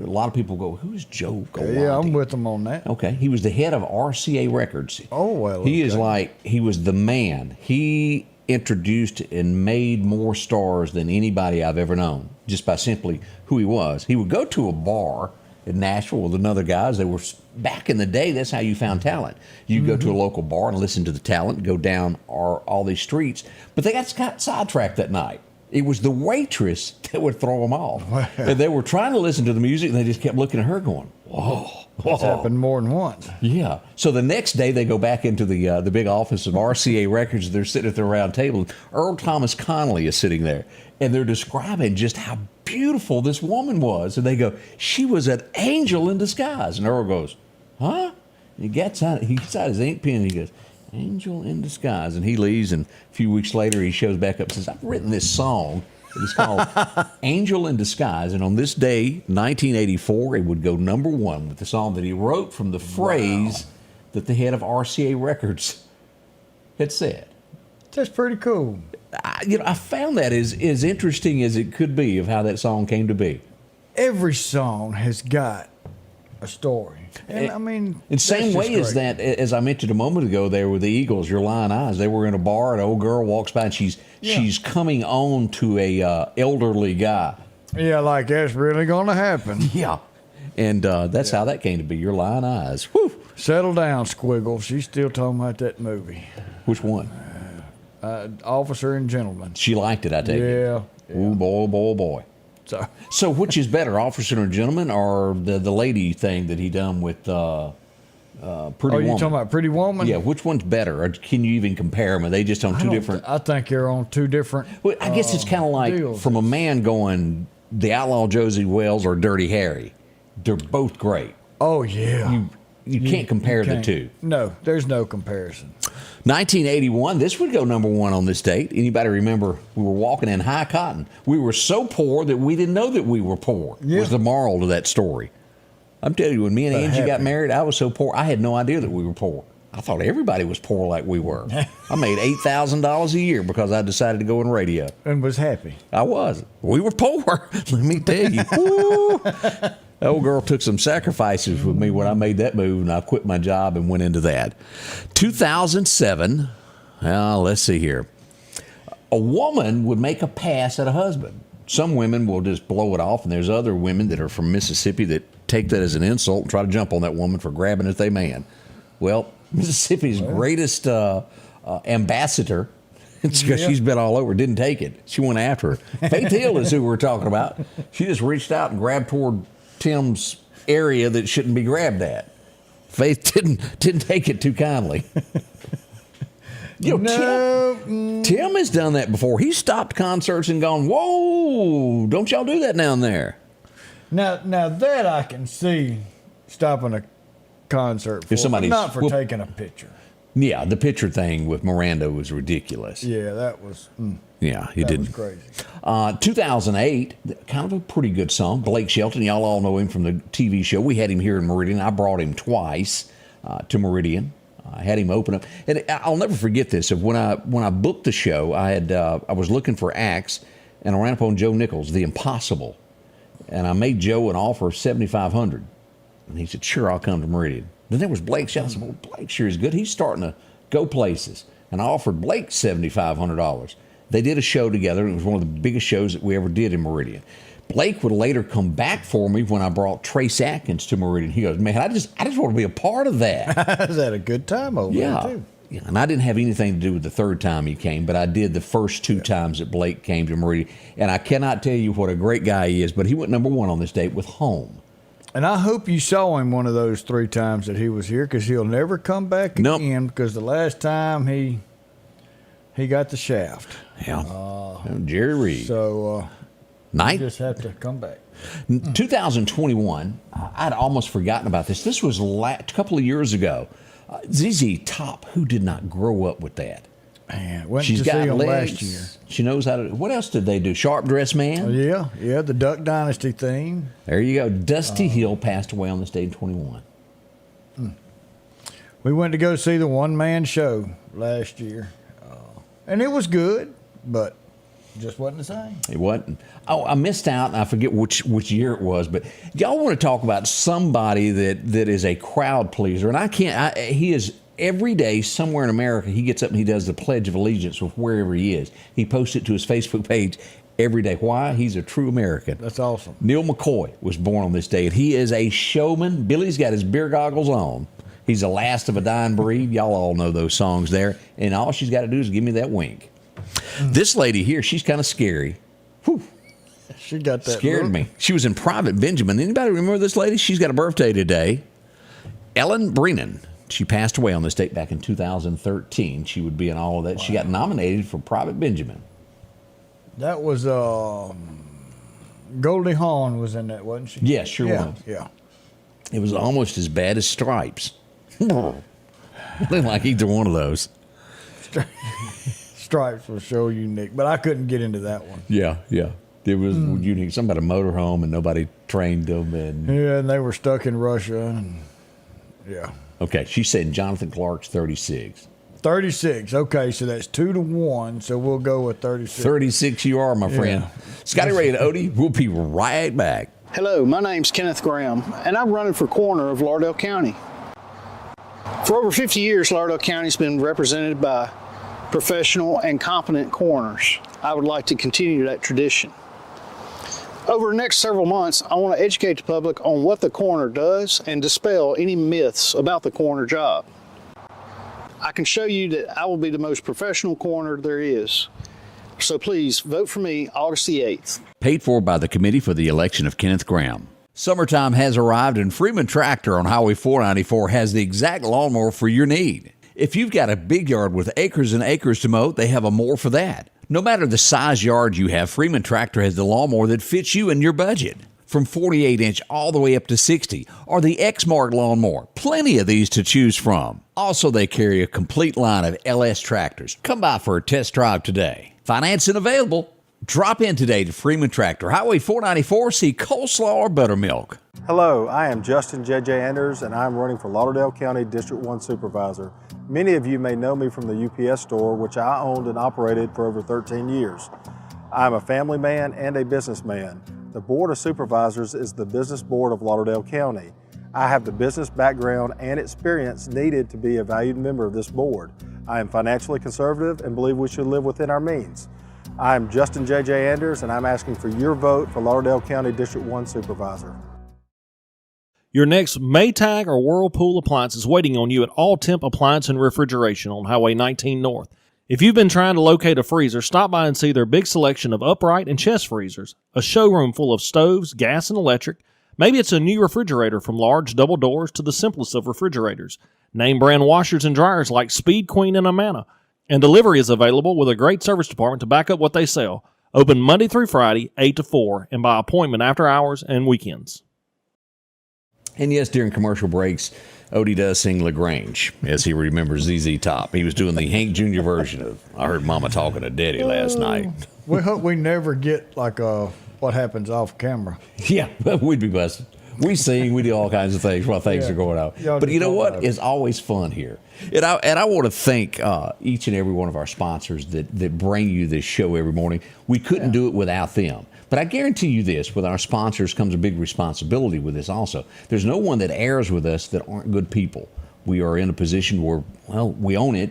A lot of people go, who's Joe Galante? Yeah, I'm with them on that. Okay. He was the head of RCA Records. Oh, well. He is like, he was the man. He introduced and made more stars than anybody I've ever known, just by simply who he was. He would go to a bar in Nashville with another guys. They were, back in the day, that's how you found talent. You'd go to a local bar and listen to the talent, go down all these streets. But they got sidetracked that night. It was the waitress that would throw them off. And they were trying to listen to the music, and they just kept looking at her going, whoa. That's happened more than once. Yeah. So the next day, they go back into the big office of RCA Records. They're sitting at their round table. Earl Thomas Connolly is sitting there, and they're describing just how beautiful this woman was. And they go, she was an angel in disguise. And Earl goes, huh? And he gets out his ink pen, and he goes, angel in disguise. And he leaves, and a few weeks later he shows back up and says, I've written this song. It's called Angel in Disguise. And on this day, 1984, it would go number one with the song that he wrote from the phrase that the head of RCA Records had said. That's pretty cool. I found that as interesting as it could be of how that song came to be. Every song has got a story. And I mean, in the same way as that, as I mentioned a moment ago, there with the Eagles, Your Lying Eyes. They were in a bar, an old girl walks by, and she's coming on to a elderly guy. Yeah, like that's really going to happen. Yeah, and that's how that came to be. Your Lying Eyes. Whew. Settle down, Squiggle. She's still talking about that movie. Which one? Officer and Gentleman. She liked it, I take it. Yeah. Oh boy. So which is better, Officer and Gentleman, or the lady thing that he done with Pretty Woman? Oh, you talking about Pretty Woman? Yeah, which one's better? Or can you even compare them? Are they just on two different? I think they're on two different. Well, I guess it's kind of like deals. From a man going, The Outlaw Josie Wells or Dirty Harry. They're both great. Oh yeah. You can't compare the two. No, there's no comparison. 1981, this would go number one on this date. Anybody remember we were walking in high cotton? We were so poor that we didn't know that we were poor, was the moral to that story. I'm telling you, when me and Angie got married, I was so poor, I had no idea that we were poor. I thought everybody was poor like we were. I made $8,000 a year because I decided to go in radio. And was happy. I was. We were poor, let me tell you. Woo. The old girl took some sacrifices with me when I made that move, and I quit my job and went into that. 2007, let's see here. A woman would make a pass at a husband. Some women will just blow it off, and there's other women that are from Mississippi that take that as an insult and try to jump on that woman for grabbing at their man. Well, Mississippi's greatest ambassador, it's because she's been all over, didn't take it. She went after her. Faith Hill is who we're talking about. She just reached out and grabbed toward Tim's area that shouldn't be grabbed at. Faith didn't take it too kindly. Tim has done that before. He stopped concerts and gone, whoa, don't y'all do that down there. Now that I can see stopping a concert for, but not for taking a picture. Yeah, the picture thing with Miranda was ridiculous. Yeah, that was. Yeah, he didn't. That was crazy. 2008, kind of a pretty good song. Blake Shelton, y'all all know him from the TV show. We had him here in Meridian. I brought him twice to Meridian. I had him open up, and I'll never forget this. When I booked the show, I was looking for acts, and I ran upon Joe Nichols, The Impossible, and I made Joe an offer of $7,500, and he said, "Sure, I'll come to Meridian." Then there was Blake Shelton. I said, "Well, Blake sure is good. He's starting to go places," and I offered Blake $7,500. They did a show together, and it was one of the biggest shows that we ever did in Meridian. Blake would later come back for me when I brought Trace Atkins to Meridian. He goes, "Man, I just want to be a part of that." I had a good time over there, too. Yeah, and I didn't have anything to do with the third time he came, but I did the first two times that Blake came to Meridian. And I cannot tell you what a great guy he is, but he went number one on this date with Home. And I hope you saw him one of those 3 times that he was here, because he'll never come back again, because the last time he got the shaft. Yeah. Jerry Reed. So you just have to come back. 2021, I'd almost forgotten about this. This was a couple of years ago. ZZ Top, who did not grow up with that? Man, went She's to got see him legs. last year. She knows how to. What else did they do? Sharp Dressed Man? Yeah, the Duck Dynasty theme. There you go. Dusty Hill passed away on this day in 21. We went to go see the one-man show last year. And it was good, but just wasn't the same. It wasn't. Oh, I missed out, and I forget which year it was, but y'all want to talk about somebody that is a crowd pleaser, and I can't. He is every day somewhere in America. He gets up and he does the Pledge of Allegiance with wherever he is. He posts it to his Facebook page every day. Why? He's a true American. That's awesome. Neil McCoy was born on this day, and he is a showman. Billy's got his beer goggles on. He's the last of a dying breed. Y'all all know those songs there. And all she's got to do is give me that wink. This lady here, she's kind of scary. Whew. She got that Scared look. me. She was in Private Benjamin. Anybody remember this lady? She's got a birthday today. Ellen Brennan. She passed away on this date back in 2013. She would be in all of that. Wow. She got nominated for Private Benjamin. That was, Goldie Hawn was in that, wasn't she? Yeah, sure was. Yeah. It was almost as bad as Stripes. Looked like either one of those. Stripes was so unique, but I couldn't get into that one. Yeah. It was unique. Something about a motorhome and nobody trained them. And they were stuck in Russia. And yeah. Okay, she said Jonathan Clark's 36. 36. Okay, so that's 2-1. So we'll go with 36. 36 you are, my friend. Yeah. Scotty Ray and Odie, we'll be right back. Hello, my name's Kenneth Graham, and I'm running for coroner of Lauderdale County. For over 50 years, Lauderdale County's been represented by professional and competent coroners. I would like to continue that tradition. Over the next several months, I want to educate the public on what the coroner does and dispel any myths about the coroner job. I can show you that I will be the most professional coroner there is. So please vote for me August the 8th. Paid for by the Committee for the Election of Kenneth Graham. Summertime has arrived, and Freeman Tractor on Highway 494 has the exact lawnmower for your need. If you've got a big yard with acres and acres to mow, they have a mower for that. No matter the size yard you have, Freeman Tractor has the lawnmower that fits you and your budget. From 48-inch all the way up to 60, or the X-Mark lawnmower. Plenty of these to choose from. Also, they carry a complete line of LS tractors. Come by for a test drive today. Financing available. Drop in today to Freeman Tractor, Highway 494, see coleslaw or buttermilk. Hello, I am Justin J.J. Anders, and I'm running for Lauderdale County District 1 Supervisor. Many of you may know me from the UPS store, which I owned and operated for over 13 years. I'm a family man and a businessman. The Board of Supervisors is the business board of Lauderdale County. I have the business background and experience needed to be a valued member of this board. I am financially conservative and believe we should live within our means. I am Justin J.J. Anders, and I'm asking for your vote for Lauderdale County District 1 Supervisor. Your next Maytag or Whirlpool appliance is waiting on you at All Temp Appliance and Refrigeration on Highway 19 North. If you've been trying to locate a freezer, stop by and see their big selection of upright and chest freezers, a showroom full of stoves, gas, and electric. Maybe it's a new refrigerator from large double doors to the simplest of refrigerators. Name brand washers and dryers like Speed Queen and Amana. And delivery is available with a great service department to back up what they sell. Open Monday through Friday, 8 to 4, and by appointment after hours and weekends. And yes, during commercial breaks, Odie does sing LaGrange, as he remembers ZZ Top. He was doing the Hank Jr. version of I Heard Mama Talking to Daddy last night. We hope we never get like what happens off camera. Yeah, we'd be busted. We sing, we do all kinds of things while things are going on. But you know what? It's always fun here. And I want to thank each and every one of our sponsors that bring you this show every morning. We couldn't do it without them. But I guarantee you this, with our sponsors comes a big responsibility with this also. There's no one that airs with us that aren't good people. We are in a position where, well, we own it,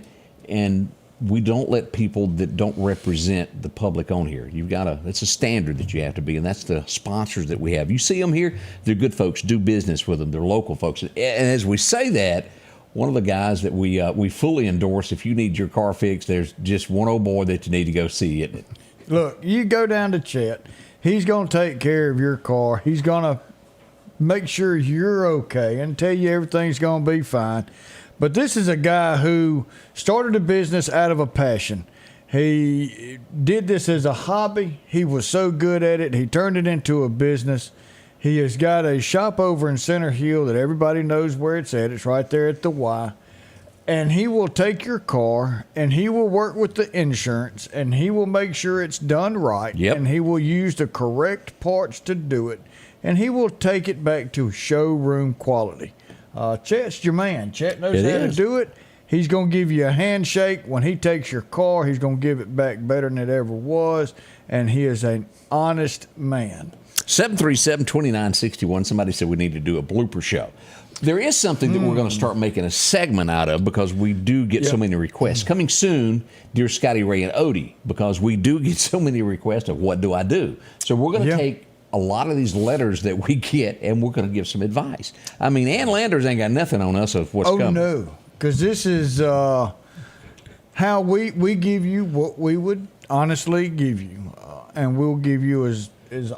and we don't let people that don't represent the public on here. It's a standard that you have to be, and that's the sponsors that we have. You see them here, they're good folks. Do business with them. They're local folks. And as we say that, one of the guys that we fully endorse, if you need your car fixed, there's just one old boy that you need to go see, isn't it? Look, you go down to Chet. He's going to take care of your car. He's going to make sure you're okay and tell you everything's going to be fine. But this is a guy who started a business out of a passion. He did this as a hobby. He was so good at it, he turned it into a business. He has got a shop over in Center Hill that everybody knows where it's at. It's right there at the Y. And he will take your car, and he will work with the insurance, and he will make sure it's done right. Yep. And he will use the correct parts to do it. And he will take it back to showroom quality. Chet's your man. Chet knows how to do it. He's going to give you a handshake. When he takes your car, he's going to give it back better than it ever was. And he is an honest man. 737-2961. Somebody said we need to do a blooper show. There is something that we're going to start making a segment out of because we do get so many requests. Coming soon, dear Scotty Ray and Odie, because we do get so many requests of what do I do. So we're going to take a lot of these letters that we get, and we're going to give some advice. I mean, Ann Landers ain't got nothing on us of what's coming. Oh, no, because this is how we give you what we would honestly give you, and we'll give you as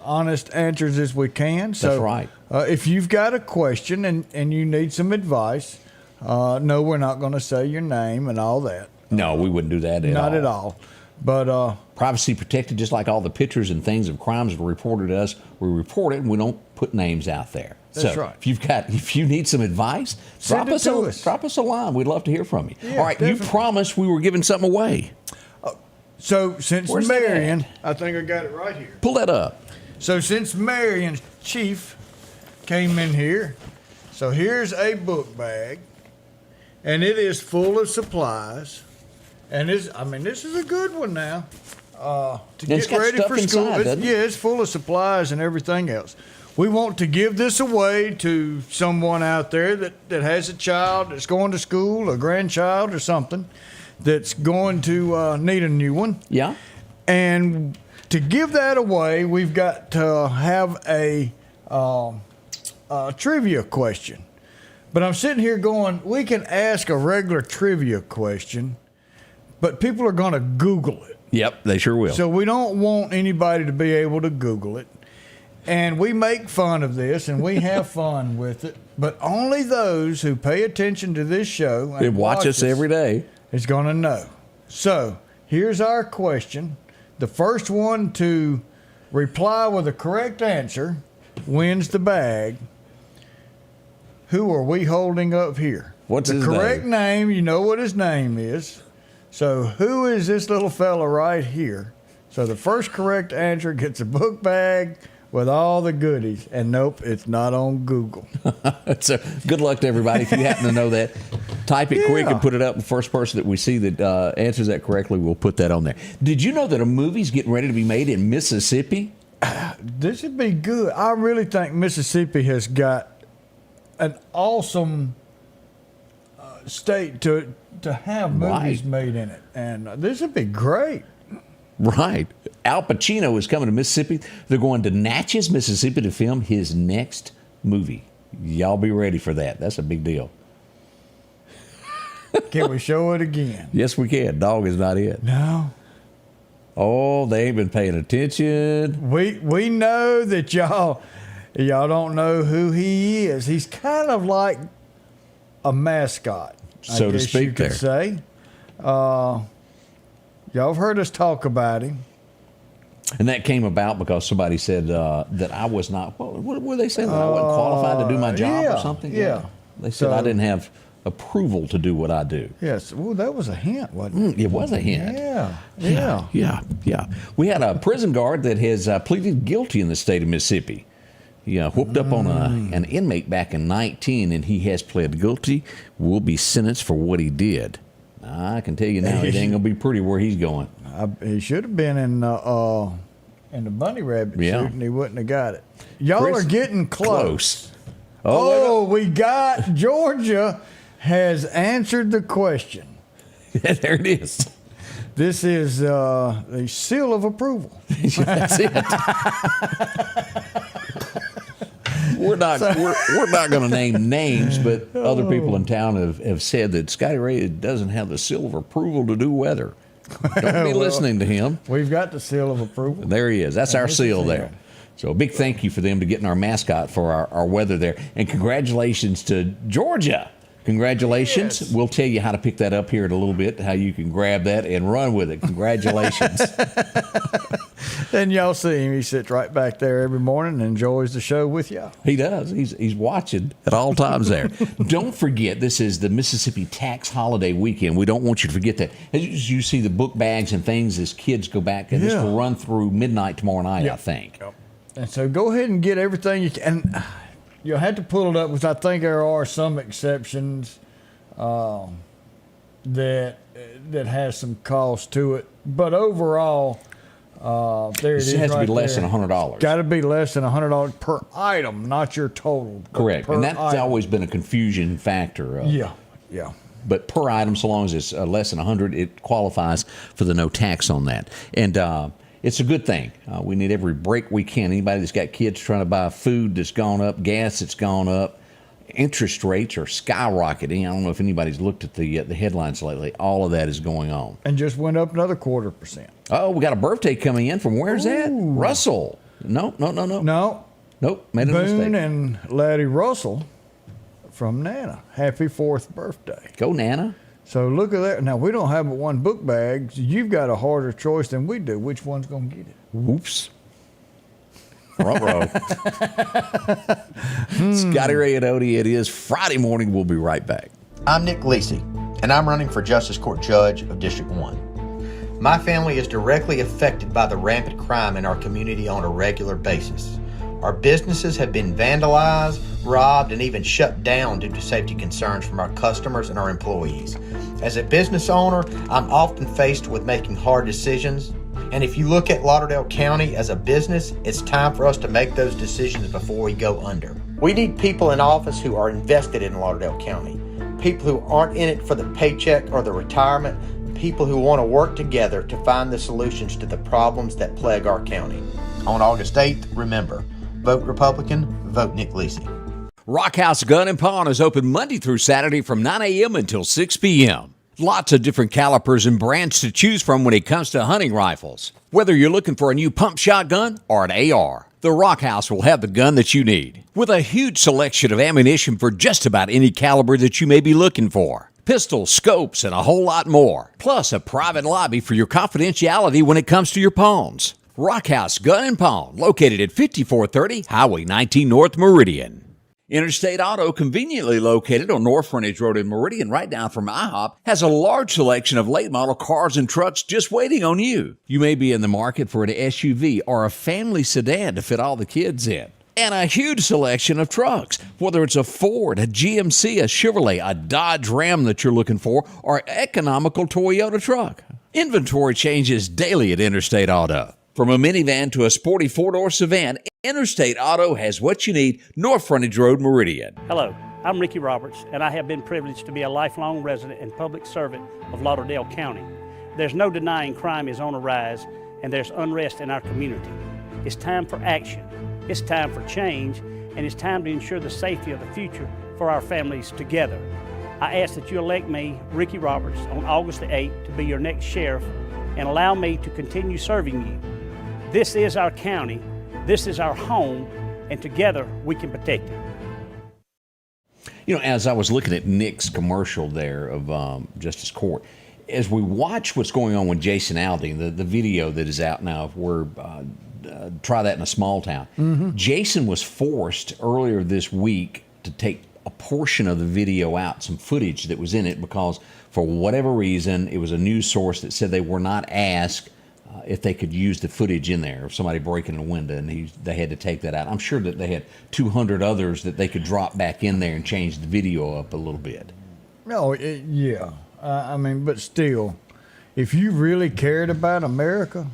honest answers as we can. So, that's right. If you've got a question and you need some advice, no, we're not going to say your name and all that. No, we wouldn't do that at all. Not at all. But privacy protected, just like all the pictures and things of crimes that are reported to us. We report it, and we don't put names out there. That's so right. If you need some advice, drop us a line. We'd love to hear from you. Yeah, all right, definitely. You promised we were giving something away. So since Where's Marion, I think I got it right here. Pull that up. So since Marion's chief came in here, so here's a book bag, and it is full of supplies. And this is a good one now. To get ready for school. It's full of supplies and everything else. We want to give this away to someone out there that has a child that's going to school, a grandchild or something, that's going to need a new one. Yeah. And to give that away, we've got to have a trivia question. But I'm sitting here going, we can ask a regular trivia question, but people are going to Google it. Yep, they sure will. So we don't want anybody to be able to Google it. And we make fun of this, and we have fun with it. But only those who pay attention to this show and watch us every day is going to know. So here's our question. The first one to reply with a correct answer wins the bag. Who are we holding up here? What's his name? The correct name, you know what his name is. So who is this little fella right here? So the first correct answer gets a book bag with all the goodies. And nope, it's not on Google. So good luck to everybody. If you happen to know that, type it quick and put it up. The first person that we see that answers that correctly, we'll put that on there. Did you know that a movie's getting ready to be made in Mississippi? This would be good. I really think Mississippi has got an awesome state to have movies made in it. And this would be great. Right. Al Pacino is coming to Mississippi. They're going to Natchez, Mississippi to film his next movie. Y'all be ready for that. That's a big deal. Can we show it again? Yes, we can. Dog is not it. No. Oh, they ain't been paying attention. We know that y'all don't know who he is. He's kind of like a mascot, so to speak. You could say. Y'all have heard us talk about him. And that came about because somebody said that I was not, what were they saying? That I wasn't qualified to do my job or something? Yeah. They said I didn't have approval to do what I do. Yes. Well, that was a hint, wasn't it? It was a hint. Yeah. We had a prison guard that has pleaded guilty in the state of Mississippi. He whooped up on an inmate back in 19, and he has pled guilty. Will be sentenced for what he did. I can tell you now, it ain't gonna be pretty where he's going. He should have been in the bunny rabbit suit, and he wouldn't have got it. Y'all are getting close. Oh, we got Georgia has answered the question. There it is. This is the seal of approval. That's it. We're not going to name names, but other people in town have said that Scotty Ray doesn't have the seal of approval to do weather. Don't be listening to him. We've got the seal of approval. There he is. That's our seal there. So a big thank you for them to getting our mascot for our weather there. And congratulations to Georgia. Congratulations. Yes. We'll tell you how to pick that up here in a little bit, how you can grab that and run with it. Congratulations. And y'all see him. He sits right back there every morning and enjoys the show with y'all. He does. He's watching at all times there. Don't forget, this is the Mississippi Tax Holiday Weekend. We don't want you to forget that. As you see the book bags and things as kids go back, and this will run through midnight tomorrow night, I think. Yep. And so go ahead and get everything you can. And you'll have to pull it up, because I think there are some exceptions that has some cost to it. But overall, there it is. It has to be less than $100. Got to be less than $100 per item, not your total. Correct. And that's always been a confusion factor. Yeah. But per item, so long as it's less than $100, it qualifies for the no tax on that. And it's a good thing. We need every break we can. Anybody that's got kids trying to buy food that's gone up, gas that's gone up, interest rates are skyrocketing. I don't know if anybody's looked at the headlines lately. All of that is going on. And just went up another 0.25%. Oh, we got a birthday coming in from where's that? Russell. No. Nope, made a mistake. Boone and Laddie Russell from Nana. Happy 4th birthday. Go Nana. So look at that. Now, we don't have but one book bag. So you've got a harder choice than we do. Which one's going to get it? Whoops. Ruh-roh. Scotty Ray and Odie, it is Friday morning. We'll be right back. I'm Nick Lisi, and I'm running for Justice Court Judge of District 1. My family is directly affected by the rampant crime in our community on a regular basis. Our businesses have been vandalized, robbed, and even shut down due to safety concerns from our customers and our employees. As a business owner, I'm often faced with making hard decisions. And if you look at Lauderdale County as a business, it's time for us to make those decisions before we go under. We need people in office who are invested in Lauderdale County, people who aren't in it for the paycheck or the retirement, people who want to work together to find the solutions to the problems that plague our county. On August 8th, remember, vote Republican, vote Nick Lisi. Rock House Gun and Pawn is open Monday through Saturday from 9 a.m. until 6 p.m. Lots of different calibers and brands to choose from when it comes to hunting rifles. Whether you're looking for a new pump shotgun or an AR, the Rock House will have the gun that you need, with a huge selection of ammunition for just about any caliber that you may be looking for. Pistols, scopes, and a whole lot more. Plus a private lobby for your confidentiality when it comes to your pawns. Rock House Gun and Pawn, located at 5430 Highway 19 North Meridian. Interstate Auto, conveniently located on North Frontage Road in Meridian, right down from IHOP, has a large selection of late model cars and trucks just waiting on you. You may be in the market for an SUV or a family sedan to fit all the kids in. And a huge selection of trucks, whether it's a Ford, a GMC, a Chevrolet, a Dodge Ram that you're looking for, or an economical Toyota truck. Inventory changes daily at Interstate Auto. From a minivan to a sporty four-door sedan, Interstate Auto has what you need, North Frontage Road, Meridian. Hello, I'm Ricky Roberts, and I have been privileged to be a lifelong resident and public servant of Lauderdale County. There's no denying crime is on a rise, and there's unrest in our community. It's time for action. It's time for change, and it's time to ensure the safety of the future for our families together. I ask that you elect me, Ricky Roberts, on August the 8th to be your next sheriff and allow me to continue serving you. This is our county, this is our home, and together we can protect it. You know, as I was looking at Nick's commercial there of Justice Court, as we watch what's going on with Jason Aldean, the video that is out now, where try that in a small town. Mm-hmm. Jason was forced earlier this week to take a portion of the video out, some footage that was in it, because for whatever reason, it was a news source that said they were not asked if they could use the footage in there of somebody breaking a window, and they had to take that out. I'm sure that they had 200 others that they could drop back in there and change the video up a little bit. No, yeah. I mean, but still, if you really cared about America,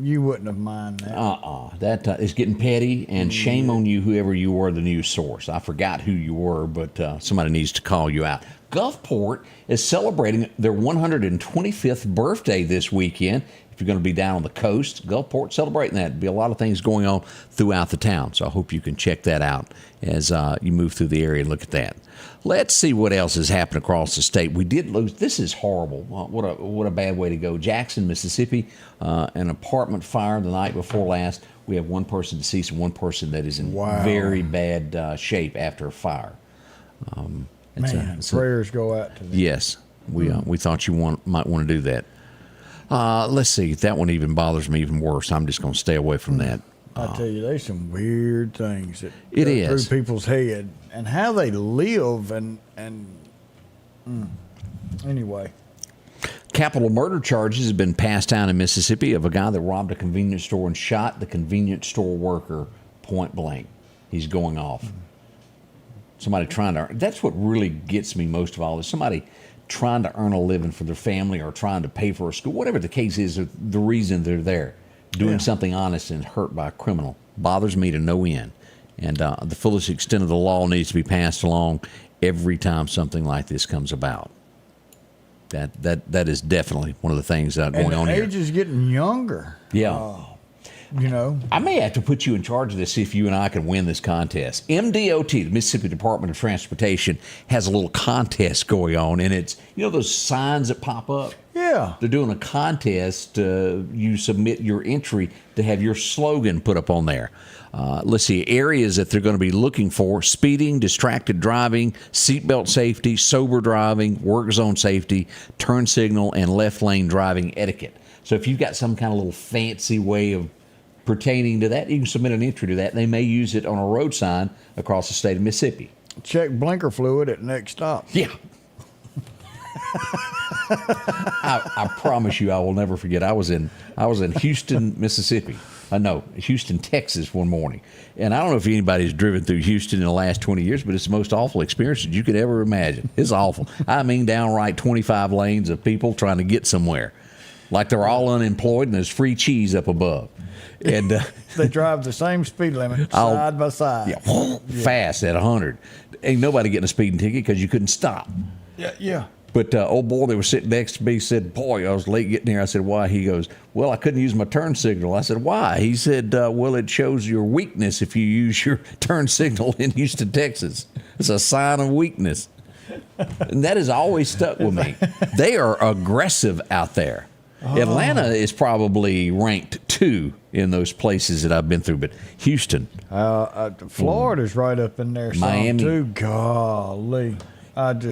you wouldn't have minded that. That is getting petty, and shame on you, whoever you were, the news source. I forgot who you were, but somebody needs to call you out. Gulfport is celebrating their 125th birthday this weekend. If you're going to be down on the coast, Gulfport celebrating that. There'll be a lot of things going on throughout the town, so I hope you can check that out as you move through the area and look at that. Let's see what else has happened across the state. We did lose. This is horrible. What a bad way to go. Jackson, Mississippi, an apartment fire the night before last. We have one person deceased and one person that is in very bad shape after a fire. Prayers go out to them. Yes, we thought you might want to do that. Let's see. That one even bothers me even worse. I'm just going to stay away from that. I tell you, there's some weird things that it go is through people's head and how they live anyway. Capital murder charges have been passed down in Mississippi of a guy that robbed a convenience store and shot the convenience store worker point blank. He's going off. Somebody trying to. That's what really gets me most of all, is somebody trying to earn a living for their family or trying to pay for a school, whatever the case is, the reason they're there. Doing something honest and hurt by a criminal bothers me to no end. And the fullest extent of the law needs to be passed along every time something like this comes about. That is definitely one of the things going on here. And the age is getting younger. Yeah. You know, I may have to put you in charge of this, see if you and I can win this contest. MDOT, the Mississippi Department of Transportation, has a little contest going on, and it's, those signs that pop up? Yeah. They're doing a contest. You submit your entry to have your slogan put up on there. Let's see, areas that they're going to be looking for: speeding, distracted driving, seatbelt safety, sober driving, work zone safety, turn signal, and left lane driving etiquette. So if you've got some kind of little fancy way of pertaining to that, you can submit an entry to that. They may use it on a road sign across the state of Mississippi. Check blinker fluid at next stop. Yeah. I promise you, I will never forget. I was in Houston, Mississippi. Houston, Texas one morning. And I don't know if anybody's driven through Houston in the last 20 years, but it's the most awful experience that you could ever imagine. It's awful. I mean, downright 25 lanes of people trying to get somewhere. Like they're all unemployed and there's free cheese up above. And they drive the same speed limit side by side. Yeah, fast at 100. Ain't nobody getting a speeding ticket because you couldn't stop. Yeah. But old boy that was sitting next to me said, "Boy, I was late getting here." I said, "Why?" He goes, "Well, I couldn't use my turn signal." I said, "Why?" He said, "Well, it shows your weakness if you use your turn signal in Houston, Texas. It's a sign of weakness." And that has always stuck with me. They are aggressive out there. Atlanta is probably ranked 2 in those places that I've been through, but Houston. Florida's right up in there. Miami. Too. Golly.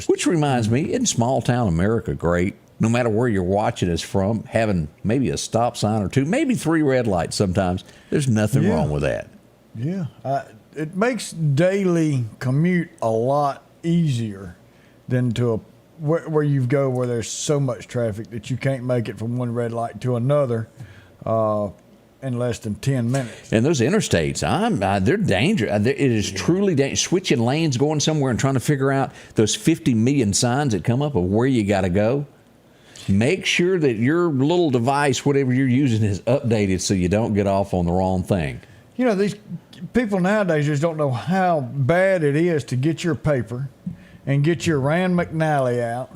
Which reminds me, isn't small town America great? No matter where you're watching us from, having maybe a stop sign or 2, maybe 3 red lights sometimes. There's nothing wrong with that. Yeah. It makes daily commute a lot easier than to where you go where there's so much traffic that you can't make it from one red light to another in less than 10 minutes. And those interstates, they're dangerous. It is truly dangerous. Switching lanes, going somewhere and trying to figure out those 50 million signs that come up of where you got to go. Make sure that your little device, whatever you're using, is updated so you don't get off on the wrong thing. These people nowadays just don't know how bad it is to get your paper and get your Rand McNally out.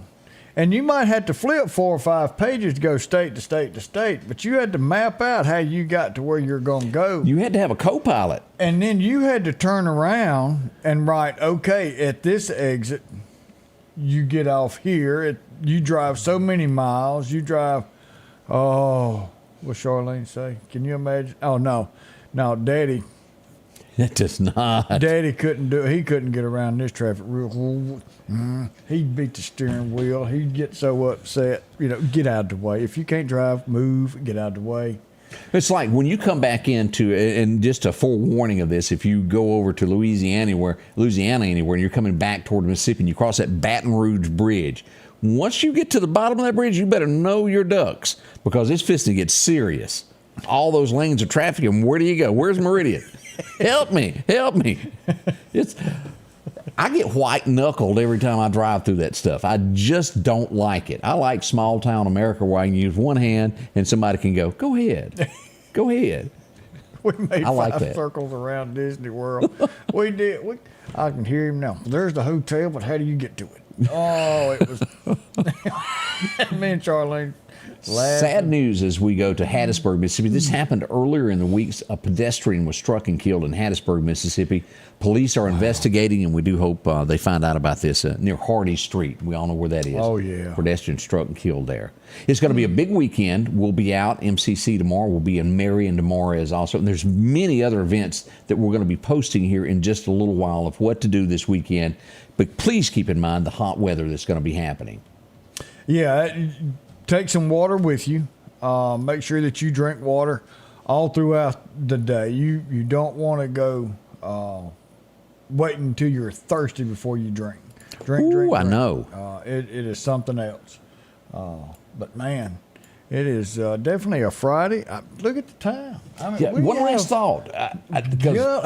And you might have to flip 4 or 5 pages to go state to state to state, but you had to map out how you got to where you're going to go. You had to have a co-pilot. And then you had to turn around and write, okay, at this exit, you get off here. You drive so many miles. You drive, what's Charlene say? Can you imagine? Oh, no, Daddy. It does not. Daddy couldn't do it. He couldn't get around this traffic real. He'd beat the steering wheel. He'd get so upset. Get out of the way. If you can't drive, move. Get out of the way. It's like when you come back into, and just a forewarning of this, if you go over to Louisiana anywhere, and you're coming back toward Mississippi, and you cross that Baton Rouge Bridge, once you get to the bottom of that bridge, you better know your ducks, because it's fixing to get serious. All those lanes of traffic, and where do you go? Where's Meridian? Help me. I get white-knuckled every time I drive through that stuff. I just don't like it. I like small-town America where I can use one hand and somebody can go ahead. Go ahead. We made like 5 that. circles around Disney World. We did. I can hear him now. There's the hotel, but how do you get to it? Oh, it was... Me and Charlene laughing. Sad news as we go to Hattiesburg, Mississippi. This happened earlier in the week. A pedestrian was struck and killed in Hattiesburg, Mississippi. Police are investigating, and we do hope they find out about this near Hardy Street. We all know where that is. Oh, yeah. Pedestrian struck and killed there. It's going to be a big weekend. We'll be out MCC tomorrow. We'll be in Marion tomorrow as also. And there's many other events that we're going to be posting here in just a little while of what to do this weekend. But please keep in mind the hot weather that's going to be happening. Yeah, take some water with you. Make sure that you drink water all throughout the day. You don't want to go waiting until you're thirsty before you drink. Drink. I know. It is something else. But man, it is definitely a Friday. Look at the time. I mean, one last thought.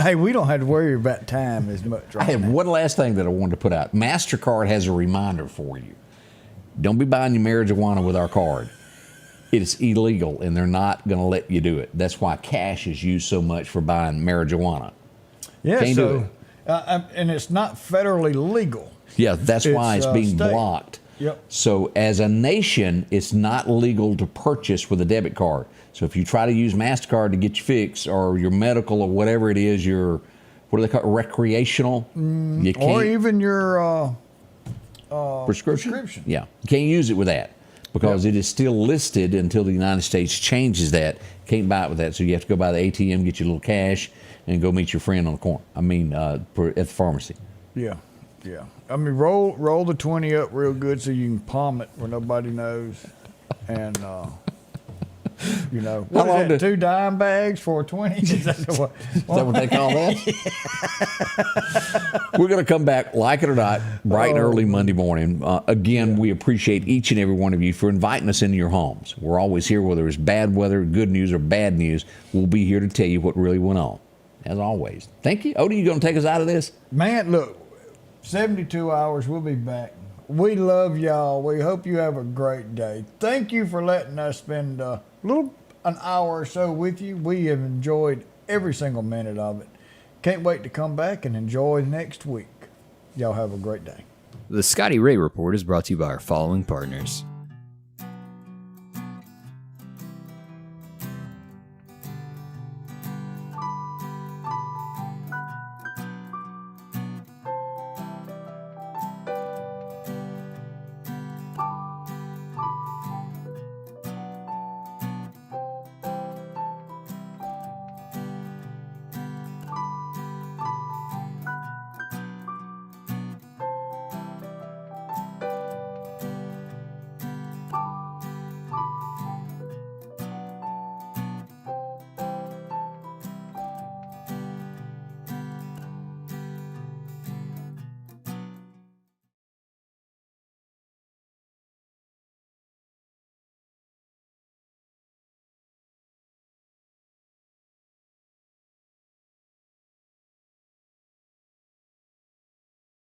Hey, we don't have to worry about time as much. I have one last thing that I wanted to put out. MasterCard has a reminder for you. Don't be buying your marijuana with our card. It is illegal, and they're not going to let you do it. That's why cash is used so much for buying marijuana. Yeah, Can't do it. And it's not federally legal. Yeah, that's why it's being state. blocked. Yep. So as a nation, it's not legal to purchase with a debit card. So if you try to use MasterCard to get your fix or your medical or whatever it is, your, what do they call it, recreational? You can't, Or even your prescription? Yeah. You can't use it with that because it is still listed until the United States changes that. Can't buy it with that. So you have to go by the ATM, get your little cash, and go meet your friend on the corner. At the pharmacy. Yeah. I mean, roll the 20 up real good so you can palm it where nobody knows. And, what is that, 2 dime bags for a 20? Is that what they call that? We're going to come back, like it or not, bright and early Monday morning. Again, we appreciate each and every one of you for inviting us into your homes. We're always here, whether it's bad weather, good news, or bad news. We'll be here to tell you what really went on, as always. Thank you. Odie, you going to take us out of this? Man, look, 72 hours, we'll be back. We love y'all. We hope you have a great day. Thank you for letting us spend an hour or so with you. We have enjoyed every single minute of it. Can't wait to come back and enjoy next week. Y'all have a great day. The Scotty Ray Report is brought to you by our following partners: